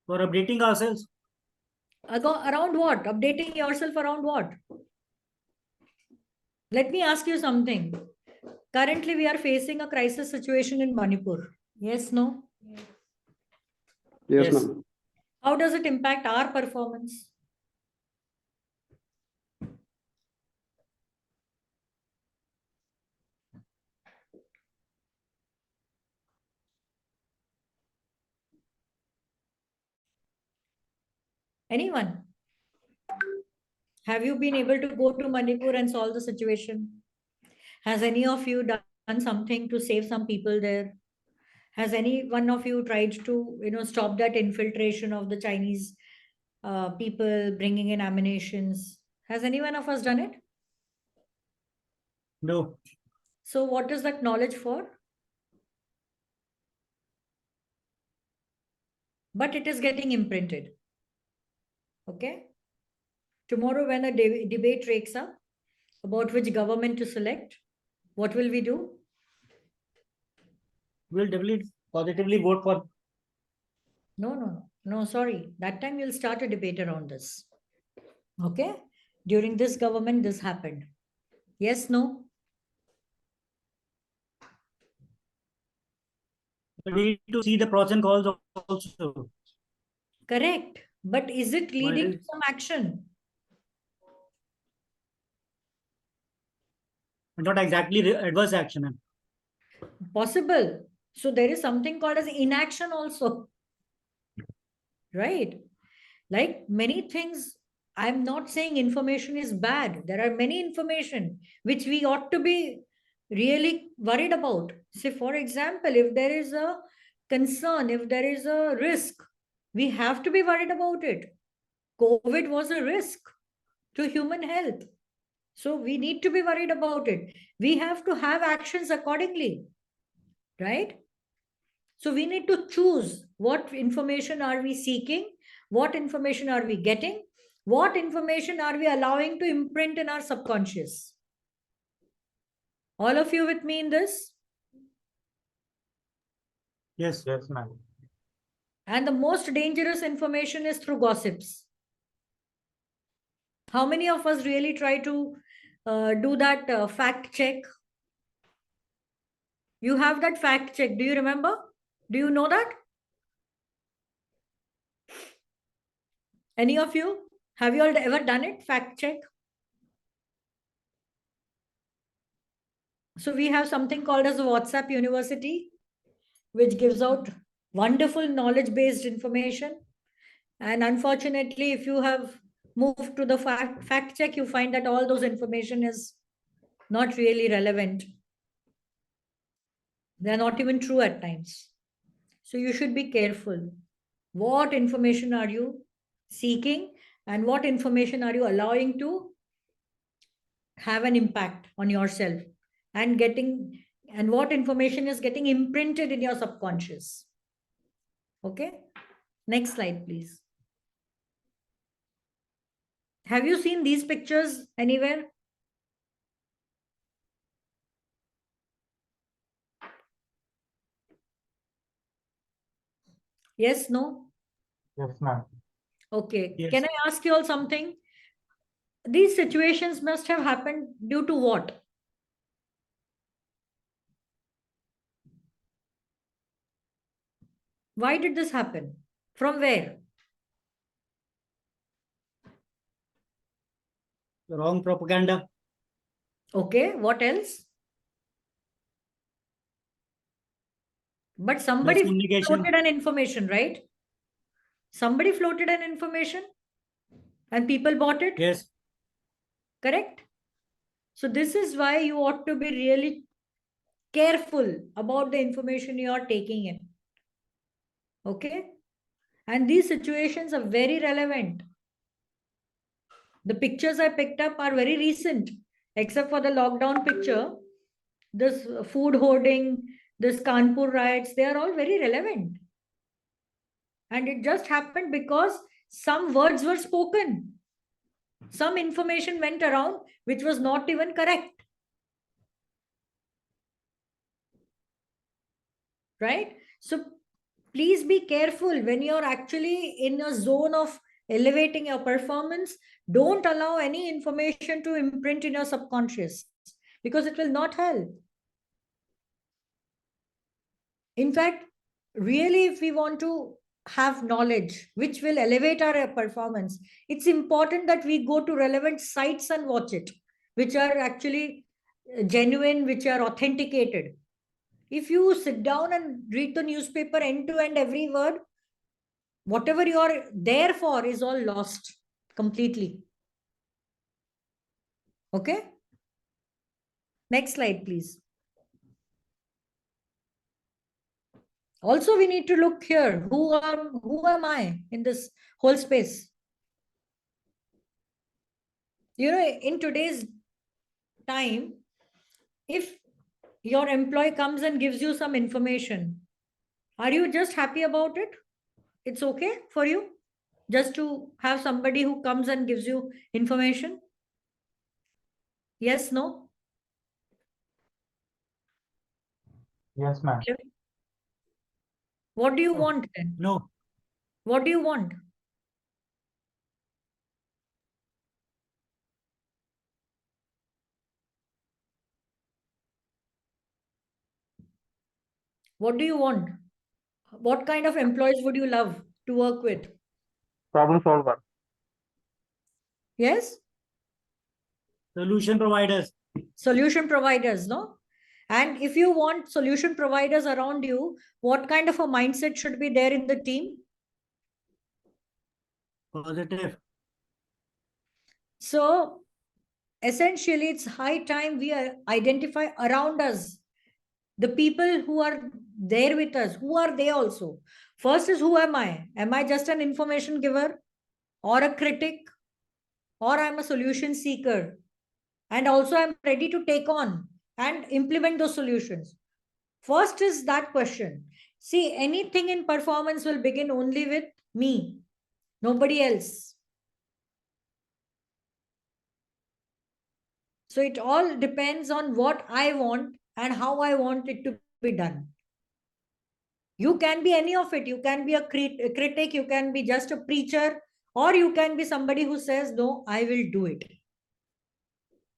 for updating ourselves. Around what? Updating yourself around what? Let me ask you something. Currently, we are facing a crisis situation in Manipur. Yes, no? Yes. ma'am. How does it impact our performance? Anyone? Have you been able to go to Manipur and solve the situation? Has any of you done something to save some people there? Has any one of you tried to, stop that infiltration of the Chinese people bringing in ammunitions? Has any one of us done it? No. So what is that knowledge for? But it is getting imprinted. Okay. Tomorrow, when a debate rakes up about which government to select, what will we do? We'll definitely positively vote for. No, sorry. That time you'll start a debate around this. Okay. During this government, this happened. Yes, no? We need to see the pros and cons also. Correct. But is it leading to While some action? not exactly adverse action. Possible. So there is something called as inaction also, right? Like many things, I'm not saying information is bad. There are many information which we ought to be really worried about. Say, for example, if there is a concern, if there is a risk, we have to be worried about it. COVID was a risk to human health. So we need to be worried about it. We have to have actions accordingly, right? So we need to choose what information are we seeking, what information are we getting, what information are we allowing to imprint in our subconscious. All of you with me in this? Yes. Yes, ma'am. And the most dangerous information is through gossips. How many of us really try to do that fact check? You have that fact check. Do you remember? Do you know that? Any of you? Have you all ever done it? Fact check? So we have something called as a WhatsApp University, which gives out wonderful knowledge-based information. And unfortunately, if you have moved to the fact check, you find that all those information is not really relevant. They're not even true at times. So you should be careful. What information are you seeking and what information are you allowing to have an impact on yourself and what information is getting imprinted in your subconscious. Okay, next slide, please. Have you seen these pictures anywhere? Yes, no? Yes, ma'am. Okay. Yes. Can I ask you all something? These situations must have happened due to what? Why did this happen? From where? Wrong propaganda. Okay. What else? But somebody Miscommunication. floated an information, right? Somebody floated an information and people bought it. Yes. Correct? So this is why you ought to be really careful about the information you are taking in. Okay? And these situations are very relevant. The pictures I picked up are very recent, except for the lockdown picture. This food hoarding, this Kanpur riots, they are all very relevant. And it just happened because some words were spoken. Some information went around which was not even correct. Right? So please be careful when you're actually in a zone of elevating your performance. Don't allow any information to imprint in your subconscious because it will not help. In fact, really, if we want to have knowledge which will elevate our performance, it's important that we go to relevant sites and watch it, which are actually genuine, which are authenticated. If you sit down and read the newspaper end to end, every word, whatever you are there for is all lost completely. Okay? Next slide, please. Also, we need to look here. Who am I in this whole space? You know, in today's time, if your employee comes and gives you some information, are you just happy about it? It's okay for you just to have somebody who comes and gives you information? Yes, no? Yes, ma'am. What do you No. want then? No. What do you want? What do you want? What kind of employees would you love to work with? Problem solver. Yes? Solution providers. Solution providers, no? And if you want solution providers around you, what kind of a mindset should be there in the team? Positive. So essentially, it's high time we identify around us the people who are there with us. Who are they also? First is, who am I? Am I just an information giver or a critic, or I'm a solution seeker? And also I'm ready to take on and implement those solutions. First is that question. See, anything in performance will begin only with me, nobody else. So it all depends on what I want and how I want it to be done. You can be any of it. You can be a critic, you can be just a preacher, or you can be somebody who says, no, I will do it.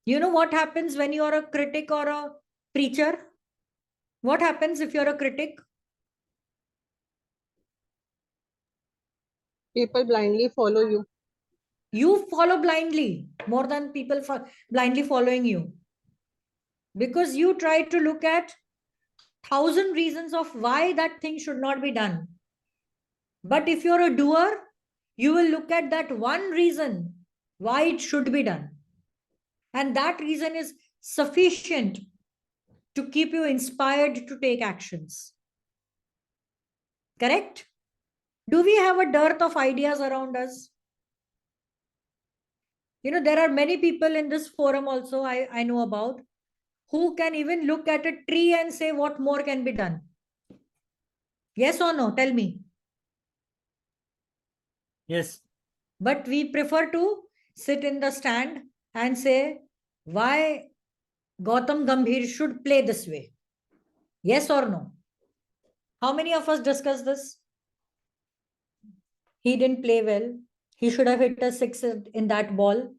You know what happens when you are a critic or a preacher? What happens if you're a critic? People blindly follow you. You follow blindly more than people blindly following you, because you try to look at 1,000 reasons of why that thing should not be done. But if you're a doer, you will look at that one reason why it should be done. And that reason is sufficient to keep you inspired to take actions. Correct? Do we have a dearth of ideas around us? You know, there are many people in this forum also I know about who can even look at a tree and say what more can be done. Yes or no? Tell me. Yes. But we prefer to sit in the stand and say why Gautam Gambhir should play this way. Yes or no? How many of us discuss this? He didn't play well. He should have hit a six in that ball.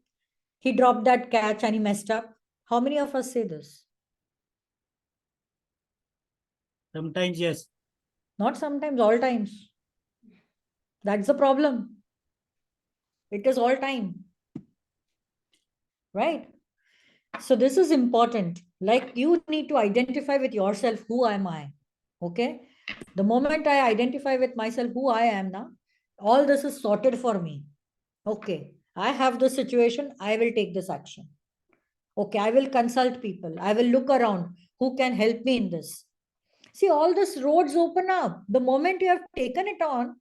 He dropped that catch and he messed up. How many of us say this? Sometimes, yes. Not sometimes, all times. That's the problem. It is all time. Right? So this is important. Like you need to identify with yourself, who am I? Okay. The moment I identify with myself, who I am now, all this is sorted for me. Okay. I have the situation. I will take this action. Okay. I will consult people. I will look around. Who can help me in this? See, all these roads open up. The moment you have taken it on,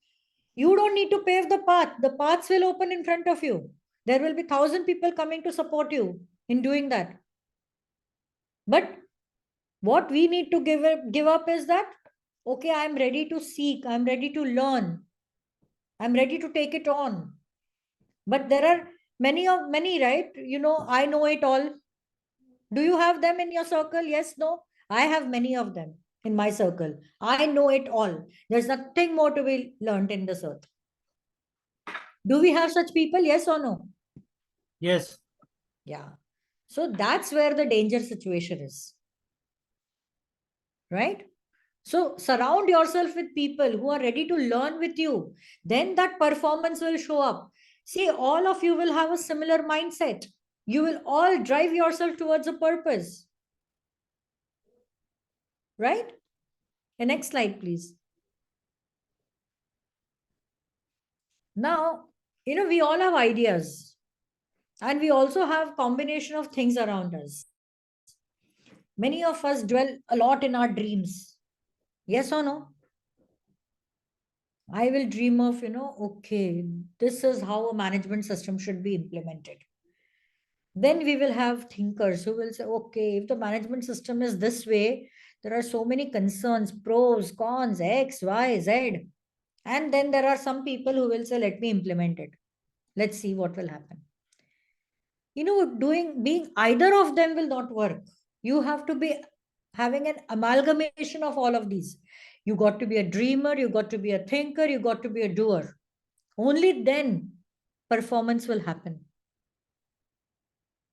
you don't need to pave the path. The paths will open in front of you. There will be 1,000 people coming to support you in doing that. But what we need to give up is that, okay, I'm ready to seek, I'm ready to learn, I'm ready to take it on. But there are many, right? You know, I know it all. Do you have them in your circle? Yes, no? I have many of them in my circle. I know it all. There's nothing more to be learned in this earth. Do we have such people? Yes or no? Yes. Yeah. So that's where the danger situation is. Right? So surround yourself with people who are ready to learn with you. Then that performance will show up. See, all of you will have a similar mindset. You will all drive yourself towards a purpose. Right? The next slide, please. Now, you know, we all have ideas. And we also have combination of things around us. Many of us dwell a lot in our dreams. Yes or no? I will dream of, you know, okay, this is how a management system should be implemented. Then we will have thinkers who will say, okay, if the management system is this way, there are so many concerns, pros, cons, X, Y, Z. And then there are some people who will say, let me implement it. Let's see what will happen. You know, being either of them will not work. You have to be having an amalgamation of all of these. You got to be a dreamer, you got to be a thinker, you got to be a doer. Only then performance will happen.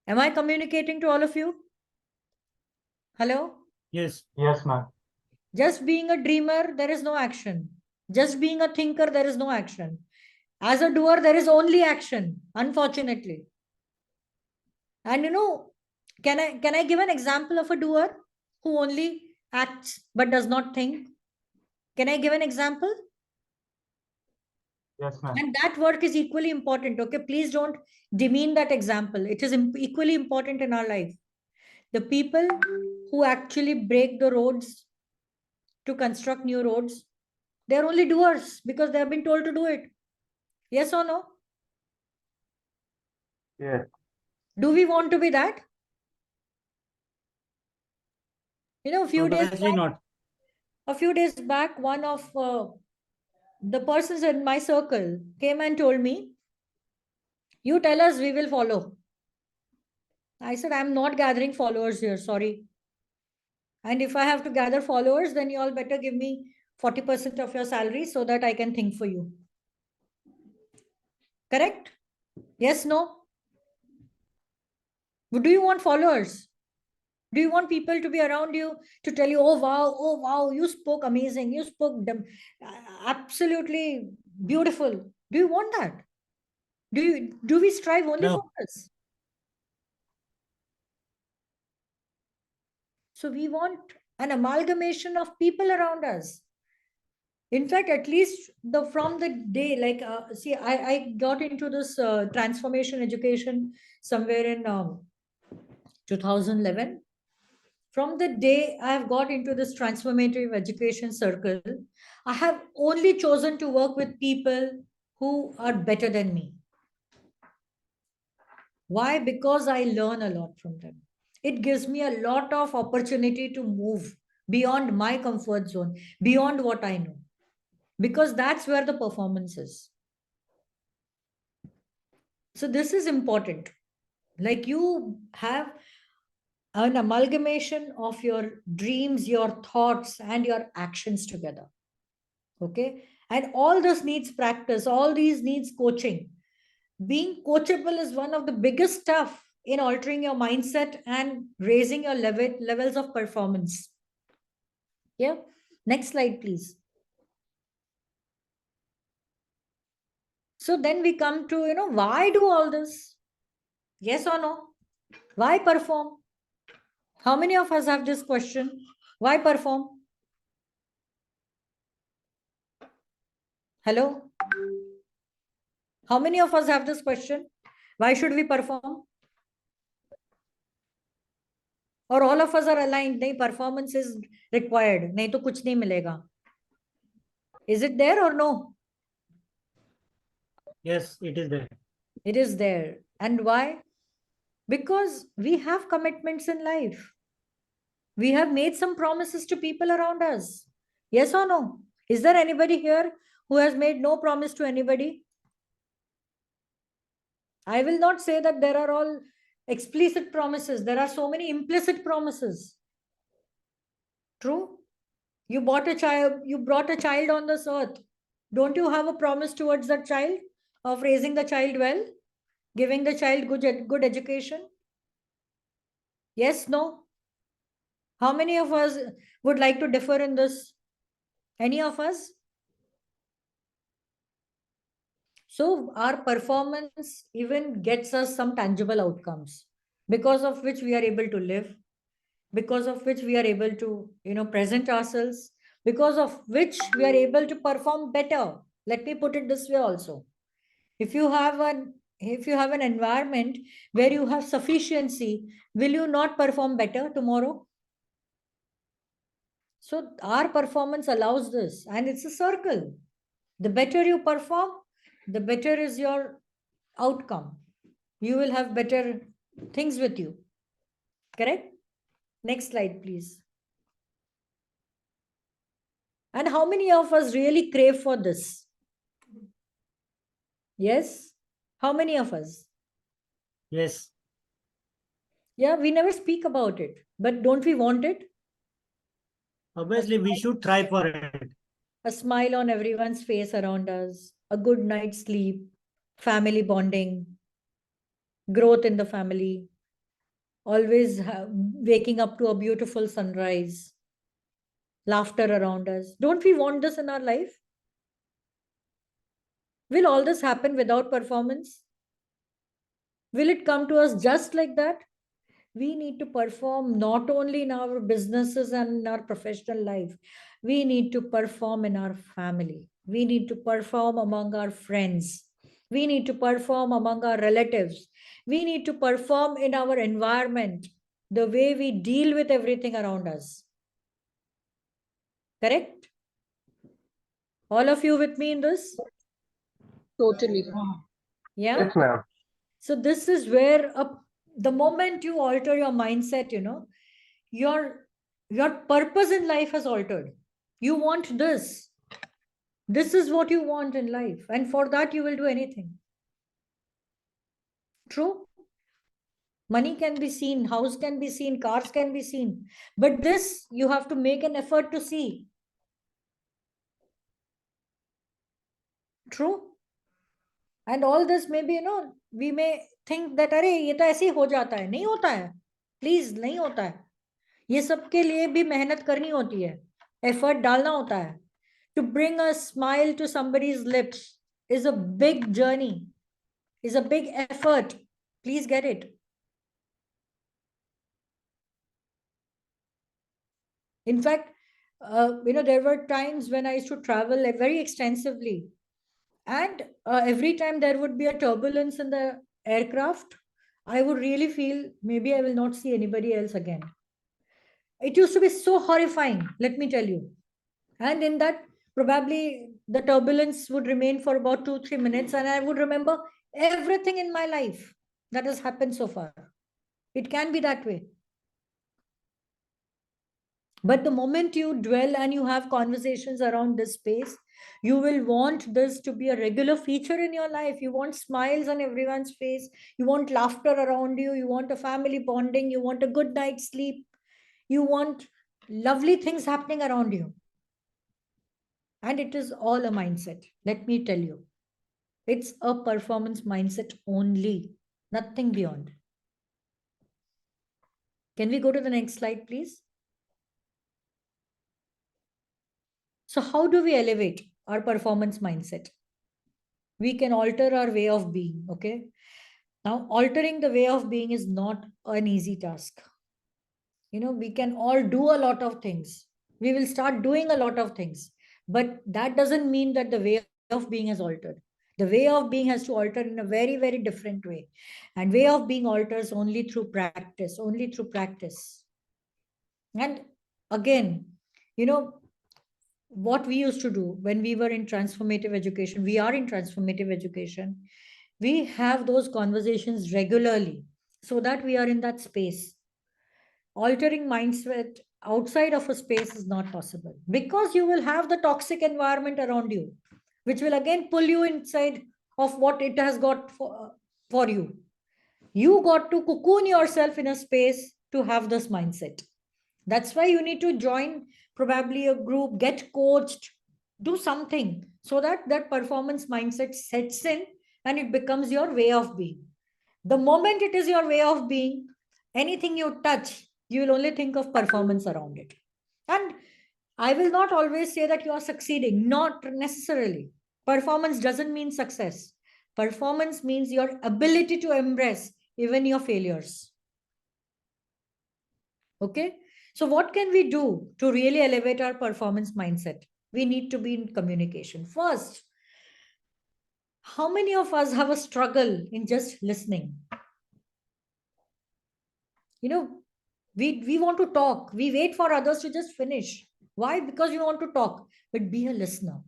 Am I communicating to all of you? Hello? Yes. Yes, ma'am. Just being a dreamer, there is no action. Just being a thinker, there is no action. As a doer, there is only action, unfortunately. And you know, can I give an example of a doer who only acts but does not think? Can I give an example? Yes, ma'am. And that work is equally important. Okay, please don't demean that example. It is equally important in our life. The people who actually break the roads to construct new roads, they're only doers because they have been told to do it. Yes or no? Yes. Do we want to be that? You know, Obviously not. a few days back, one of the persons in my circle came and told me, you tell us, we will follow. I said, I'm not gathering followers here, sorry. And if I have to gather followers, then you all better give me 40% of your salary so that I can think for you. Correct? Yes, no? Do you want followers? Do you want people to be around you to tell you, oh wow, you spoke amazing, you spoke absolutely beautiful. Do you want that? Do we strive only No. for this? So we want an amalgamation of people around us. In fact, at least from the day, like, see, I got into this transformation education somewhere in 2011. From the day I have got into this transformative education circle, I have only chosen to work with people who are better than me. Why? Because I learn a lot from them. It gives me a lot of opportunity to move beyond my comfort zone, beyond what I know, because that's where the performance is. So this is important. Like you have an amalgamation of your dreams, your thoughts, and your actions together. Okay. And all this needs practice. All these needs coaching. Being coachable is one of the biggest stuff in altering your mindset and raising your levels of performance. Yeah. Next slide, please. So then we come to, why do all this? Yes or no? Why perform? How many of us have this question? Why perform? Hello? How many of us have this question? Why should we perform? Or all of us are aligned? Nahi, performance is required. Nahi to kuch nahi milega. Is it there or no? Yes, it is there. It is there. And why? Because we have commitments in life. We have made some promises to people around us. Yes or no? Is there anybody here who has made no promise to anybody? I will not say that there are all explicit promises. There are so many implicit promises. True? You brought a child on this earth. Don't you have a promise towards that child of raising the child well, giving the child good education? Yes, no? How many of us would like to differ in this? Any of us? So our performance even gets us some tangible outcomes because of which we are able to live, because of which we are able to, present ourselves, because of which we are able to perform better. Let me put it this way also. If you have an environment where you have sufficiency, will you not perform better tomorrow? So our performance allows this, and it's a circle. The better you perform, the better is your outcome. You will have better things with you. Correct? Next slide, please. And how many of us really crave for this? Yes? How many of us? Yes. Yeah, we never speak about it, but don't we want it? Obviously, we should try for it. A smile on everyone's face around us, a good night's sleep, family bonding, growth in the family, always waking up to a beautiful sunrise, laughter around us. Don't we want this in our life? Will all this happen without performance? Will it come to us just like that? We need to perform not only in our businesses and in our professional life. We need to perform in our family. We need to perform among our friends. We need to perform among our relatives. We need to perform in our environment, the way we deal with everything around us. Correct? All of you with me in this? Totally. Yeah. Yes, ma'am. So this is where the moment you alter your mindset, your purpose in life has altered. You want this. This is what you want in life. And for that, you will do anything. True? Money can be seen, house can be seen, cars can be seen. But this, you have to make an effort to see. True? And all this maybe, we may think that, अरे ये तो ऐसे ही हो जाता है. नहीं होता है. Please, नहीं होता है. ये सब के लिए भी मेहनत करनी होती है. Effort डालना होता है. To bring a smile to somebody's lips is a big journey, is a big effort. Please get it. In fact, there were times when I used to travel very extensively. And every time there would be a turbulence in the aircraft, I would really feel maybe I will not see anybody else again. It used to be so horrifying, let me tell you. And in that, probably the turbulence would remain for about 2-3 minutes, and I would remember everything in my life that has happened so far. It can be that way. But the moment you dwell and you have conversations around this space, you will want this to be a regular feature in your life. You want smiles on everyone's face. You want laughter around you. You want a family bonding. You want a good night's sleep. You want lovely things happening around you. And it is all a mindset. Let me tell you, it's a performance mindset only, nothing beyond. Can we go to the next slide, please? So how do we elevate our performance mindset? We can alter our way of being, okay? Now, altering the way of being is not an easy task. You know, we can all do a lot of things. We will start doing a lot of things, but that doesn't mean that the way of being has altered. The way of being has to alter in a very, very different way. And way of being alters only through practice, only through practice. And again, you know, what we used to do when we were in transformative education, we are in transformative education, we have those conversations regularly so that we are in that space. Altering mindset outside of a space is not possible because you will have the toxic environment around you, which will again pull you inside of what it has got for you. You got to cocoon yourself in a space to have this mindset. That's why you need to join probably a group, get coached, do something so that that performance mindset sets in and it becomes your way of being. The moment it is your way of being, anything you touch, you will only think of performance around it. And I will not always say that you are succeeding, not necessarily. Performance doesn't mean success. Performance means your ability to embrace even your failures. Okay? So, what can we do to really elevate our performance mindset? We need to be in communication. First, how many of us have a struggle in just listening? You know, we want to talk. We wait for others to just finish. Why? Because we want to talk. But be a listener.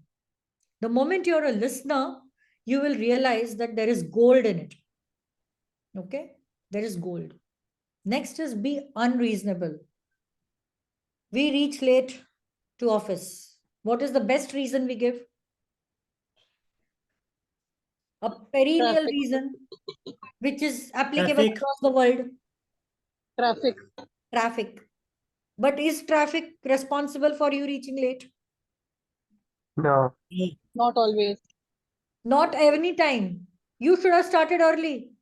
The moment you're a listener, you will realize that there is gold in it. Okay? There is gold. Next is be unreasonable. We reach late to office. What is the best reason we give? A perennial Traffic. reason, which is applicable Traffic. across the world. Traffic. Traffic. But is traffic responsible for you reaching late? No. Not always. Not any time. You should have started early.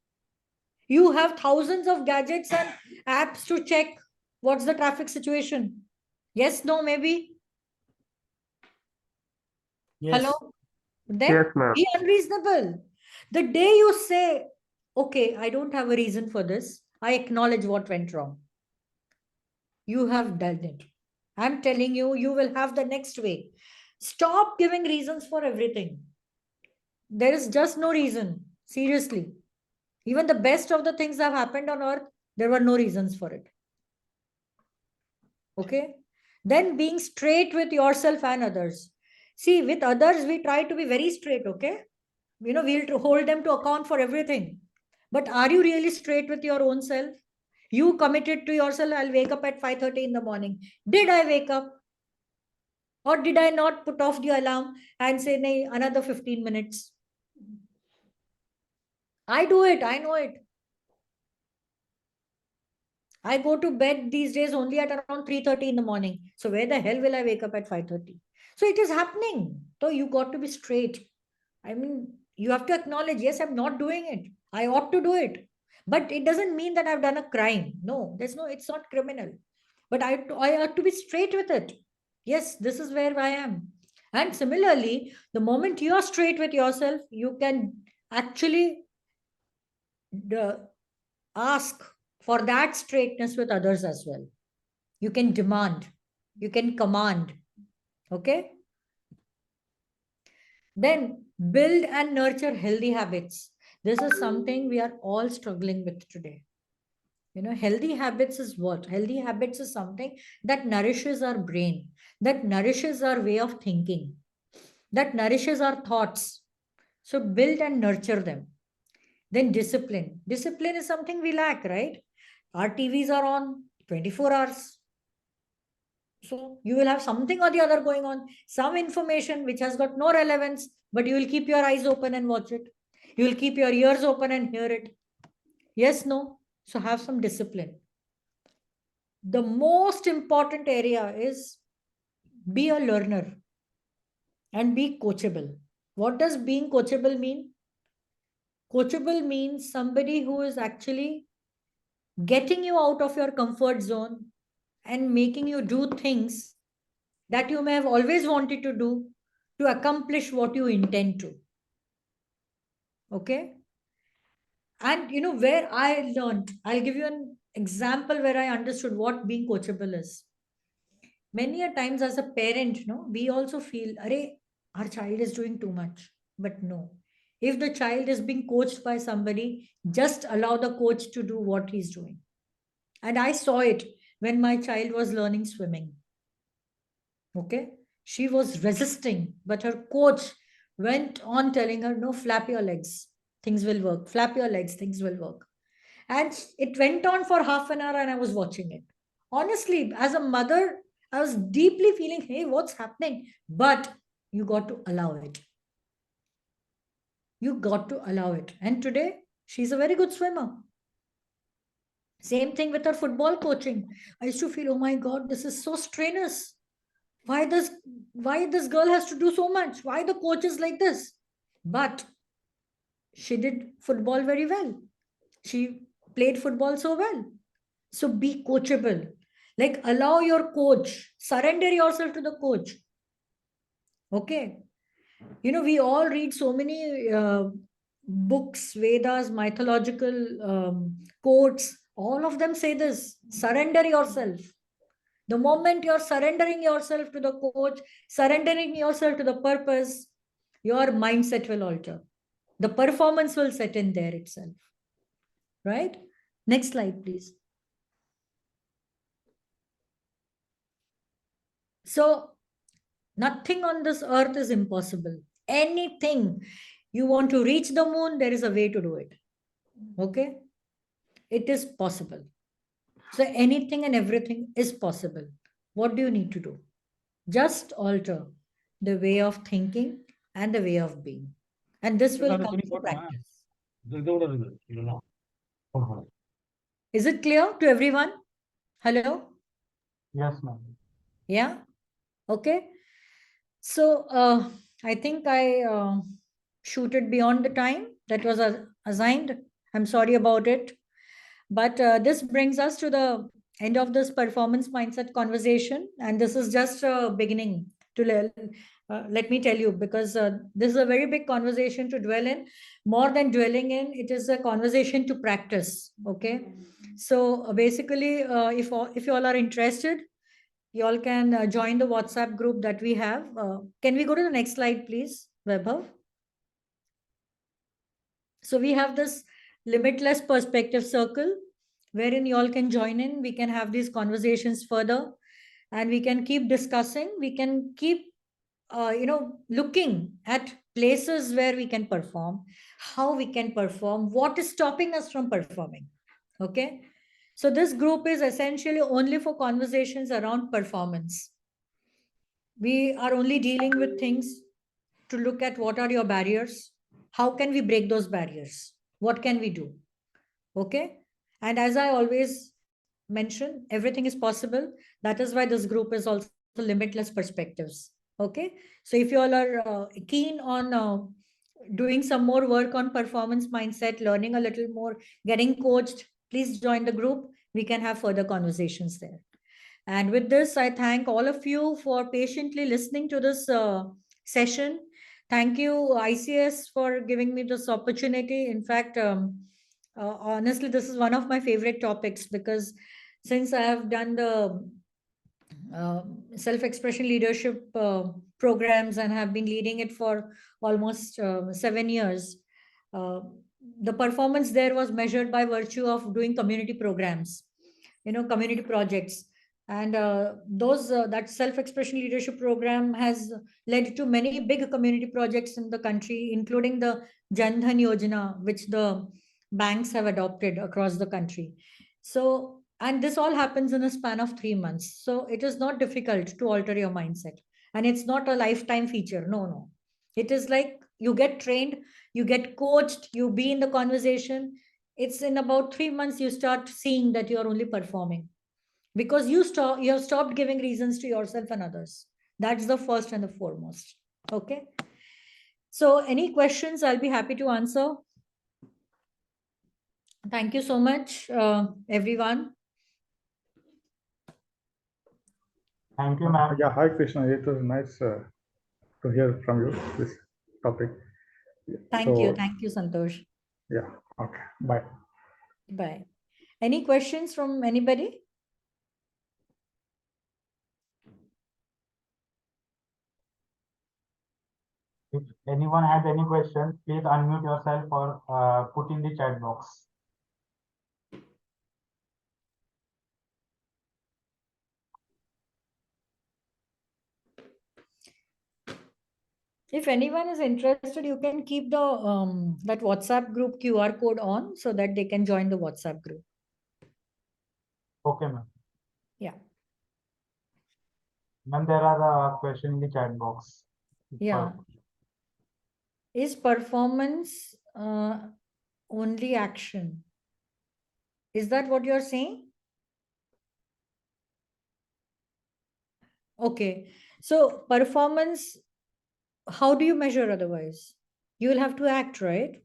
You have thousands of gadgets and apps to check what's the traffic situation. Yes, no, maybe. Yes. Hello? Then Yes, ma'am. be unreasonable. The day you say, okay, I don't have a reason for this, I acknowledge what went wrong. You have done it. I'm telling you, you will have the next way. Stop giving reasons for everything. There is just no reason. Seriously. Even the best of the things that have happened on earth, there were no reasons for it. Okay? Then being straight with yourself and others. See, with others, we try to be very straight, okay? You know, we'll hold them to account for everything. But are you really straight with your own self? You committed to yourself, I'll wake up at 5:30 in the morning. Did I wake up? Or did I not put off the alarm and say, nay, another 15 minutes? I do it, I know it. I go to bed these days only at around 3:30 in the morning. So where the hell will I wake up at 5:30? So it is happening. So you got to be straight. I mean, you have to acknowledge, yes, I'm not doing it. I ought to do it. But it doesn't mean that I've done a crime. No, it's not criminal. But I have to be straight with it. Yes, this is where I am. And similarly, the moment you are straight with yourself, you can actually ask for that straightness with others as well. You can demand, you can command. Okay? Then build and nurture healthy habits. This is something we are all struggling with today. You know, healthy habits is what? Healthy habits is something that nourishes our brain, that nourishes our way of thinking, that nourishes our thoughts. So build and nurture them. Then discipline. Discipline is something we lack, right? Our TVs are on 24 hours. So you will have something or the other going on, some information which has got no relevance, but you will keep your eyes open and watch it. You will keep your ears open and hear it. Yes, no. So have some discipline. The most important area is be a learner. and be coachable. What does being coachable mean? Coachable means somebody who is actually getting you out of your comfort zone and making you do things that you may have always wanted to do to accomplish what you intend to. Okay? And you know where I learned, I'll give you an example where I understood what being coachable is. Many a times as a parent, no, we also feel, Arey, our child is doing too much. But no. If the child is being coached by somebody, just allow the coach to do what he's doing. And I saw it when my child was learning swimming. Okay. She was resisting, but her coach went on telling her, no, flap your legs, things will work. Flap your legs, things will work. And it went on for half an hour and I was watching it. Honestly, as a mother, I was deeply feeling, hey, what's happening? But you got to allow it. You got to allow it. And today, she's a very good swimmer. Same thing with her football coaching. I used to feel, oh my God, this is so strenuous. Why this girl has to do so much? Why the coach is like this? But she did football very well. She played football so well. So be coachable. Like allow your coach, surrender yourself to the coach. Okay. You know, we all read so many books, Vedas, mythological quotes. All of them say this: surrender yourself. The moment you're surrendering yourself to the coach, surrendering yourself to the purpose, your mindset will alter. The performance will set in there itself. Right? Next slide, please. So, nothing on this earth is impossible. Anything you want to reach the moon, there is a way to do it. Okay? It is possible. So, anything and everything is possible. What do you need to do? Just alter the way of thinking and the way of being. And this will come through practice. Is it clear to everyone? Hello? Yes, ma'am. Yeah? Okay. So I think I shooted beyond the time that was assigned. I'm sorry about it. But this brings us to the end of this performance mindset conversation. And this is just a beginning to let me tell you, because this is a very big conversation to dwell in. More than dwelling in, it is a conversation to practice. Okay. So basically, if you all are interested, you all can join the WhatsApp group that we have. Can we go to the next slide, please, Vaibhav? So we have this limitless perspective circle wherein you all can join in. We can have these conversations further and we can keep discussing. We can keep, looking at places where we can perform, how we can perform, what is stopping us from performing. Okay. So this group is essentially only for conversations around performance. We are only dealing with things to look at what are your barriers, how can we break those barriers, what can we do. Okay. And as I always mention, everything is possible. That is why this group is also limitless perspectives. Okay. So if you all are keen on doing some more work on performance mindset, learning a little more, getting coached, please join the group. We can have further conversations there. And with this, I thank all of you for patiently listening to this session. Thank you, ICS, for giving me this opportunity. In fact, honestly, this is one of my favorite topics because since I have done the self-expression leadership programs and have been leading it for almost 7 years, the performance there was measured by virtue of doing community programs, community projects. And that self-expression leadership program has led to many big community projects in the country, including the Jan Dhan Yojana, which the banks have adopted across the country. So, and this all happens in a span of 3 months. So it is not difficult to alter your mindset. And it's not a lifetime feature. No. It is like you get trained, you get coached, you be in the conversation. It's in about 3 months you start seeing that you're only performing because you have stopped giving reasons to yourself and others. That's the first and the foremost. Okay. So any questions, I'll be happy to answer. Thank you so much, everyone. Thank you, ma'am. Yeah, hi Krishna. It was nice to hear from you this topic. Thank you. Thank you, Santosh. Yeah, okay, bye. Bye. Any questions from anybody? If anyone has any questions, please unmute yourself or put in the chat box. If anyone is interested, you can keep the that WhatsApp group QR code on so that they can join the WhatsApp group. Okay, ma'am. Yeah. Ma'am, there are questions in the chat box. Yeah. Is performance only action? Is that what you're saying? Okay. So performance, how do you measure otherwise? You will have to act, right?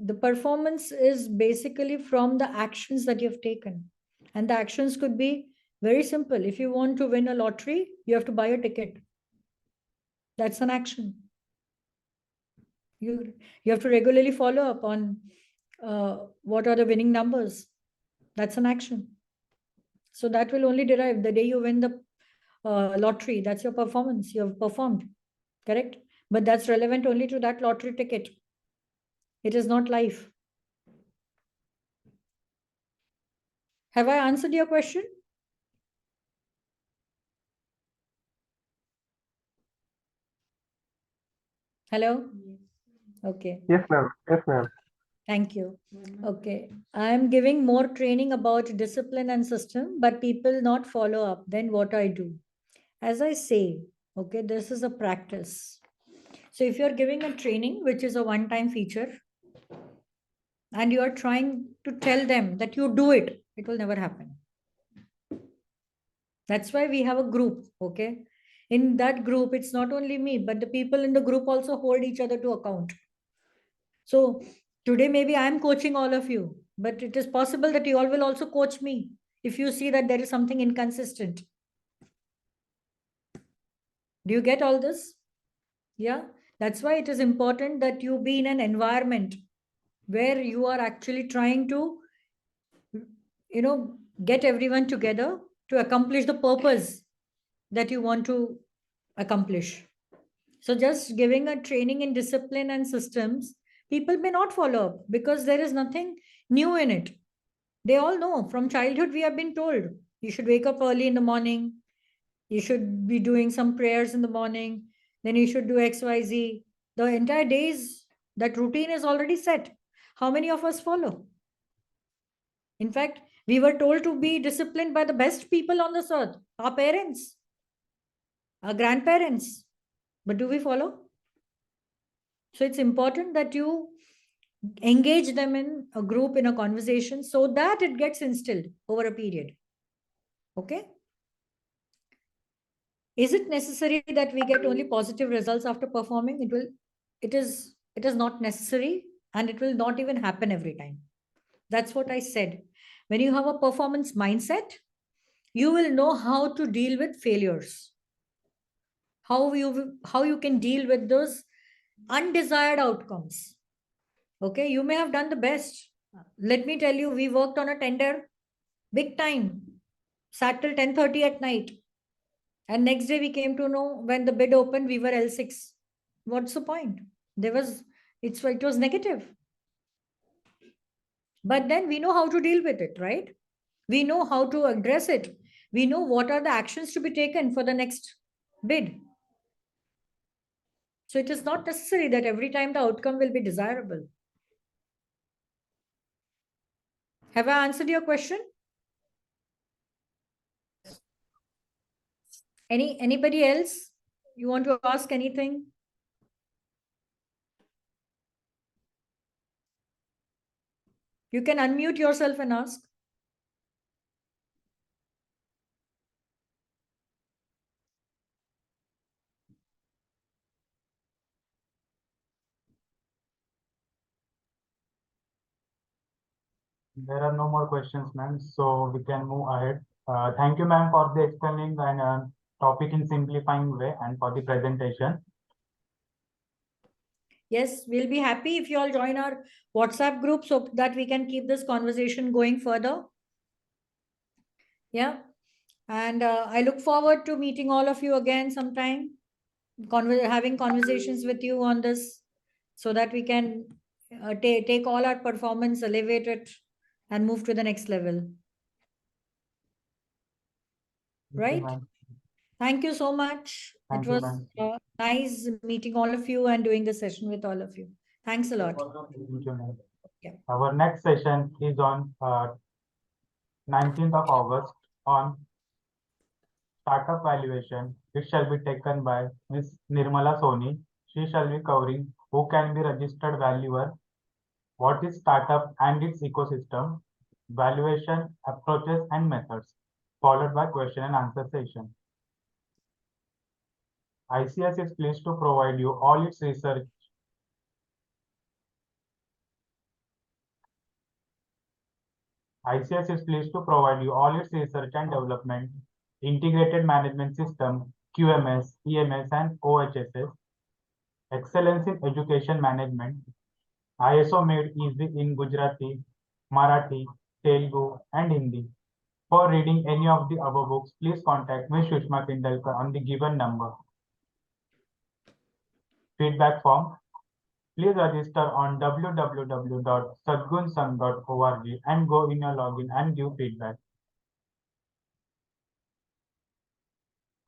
The performance is basically from the actions that you've taken. And the actions could be very simple. If you want to win a lottery, you have to buy a ticket. That's an action. You have to regularly follow up on what are the winning numbers. That's an action. So that will only derive the day you win the lottery. That's your performance. You have performed, correct? But that's relevant only to that lottery ticket. It is not life. Have I answered your question? Hello? Okay. Yes, ma'am. Yes, ma'am. Thank you. Okay. I'm giving more training about discipline and system, but people not follow up. Then what I do? As I say, okay, this is a practice. So if you're giving a training, which is a one-time feature, and you are trying to tell them that you do it, it will never happen. That's why we have a group, okay? In that group, it's not only me, but the people in the group also hold each other to account. So today, maybe I'm coaching all of you, but it is possible that you all will also coach me if you see that there is something inconsistent. Do you get all this? Yeah. That's why it is important that you be in an environment where you are actually trying to, get everyone together to accomplish the purpose that you want to accomplish. So just giving a training in discipline and systems, people may not follow up because there is nothing new in it. They all know from childhood, we have been told you should wake up early in the morning, you should be doing some prayers in the morning, then you should do XYZ. The entire days, that routine is already set. How many of us follow? In fact, we were told to be disciplined by the best people on this earth, our parents, our grandparents. But do we follow? So it's important that you engage them in a group, in a conversation, so that it gets instilled over a period. Okay? Is it necessary that we get only positive results after performing? It is not necessary, and it will not even happen every time. That's what I said. When you have a performance mindset, you will know how to deal with failures. How you can deal with those undesired outcomes. Okay, you may have done the best. Let me tell you, we worked on a tender, big time, sat till 10:30 at night. And next day we came to know when the bid opened, we were L6. What's the point? It was negative. But then we know how to deal with it, right? We know how to address it. We know what are the actions to be taken for the next bid. So it is not necessary that every time the outcome will be desirable. Have I answered your question? Anybody else? You want to ask anything? You can unmute yourself and ask. There are no more questions, ma'am, so we can move ahead. Thank you, ma'am, for the explaining and topic in simplifying way and for the presentation. Yes, we'll be happy if you all join our WhatsApp group so that we can keep this conversation going further. Yeah. And I look forward to meeting all of you again sometime, having conversations with you on this so that we can take all our performance, elevate it, and move to the next level. Thank you, Right? ma'am. Thank you so much. Thank It you, was ma'am. nice meeting all of you and doing the session with all of you. Thanks a lot. Thank you, ma'am. Yeah. Our next session is on 19th of August on startup valuation. It shall be taken by Ms. Nirmala Soni. She shall be covering who can be registered valuer, what is startup and its ecosystem, valuation approaches and methods, followed by question and answer session. ICS is pleased to provide you all its research. ICS is pleased to provide you all its research and development, integrated management system, QMS, EMS, and OHSS, excellence in education management, ISO made easy in Gujarati, Marathi, Telugu, and Hindi. For reading any of the above books, please contact Ms. Shushma Kindalkar on the given number. Feedback form. Please register on www.sadgunsang.org and go in your login and give feedback.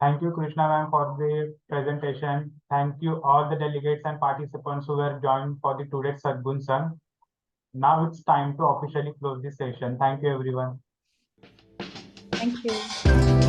Thank you, Krishna ma'am, for the presentation. Thank you all the delegates and participants who were joined for the today's Sadgun Sang. Now it's time to officially close the session. Thank you, everyone. Thank you.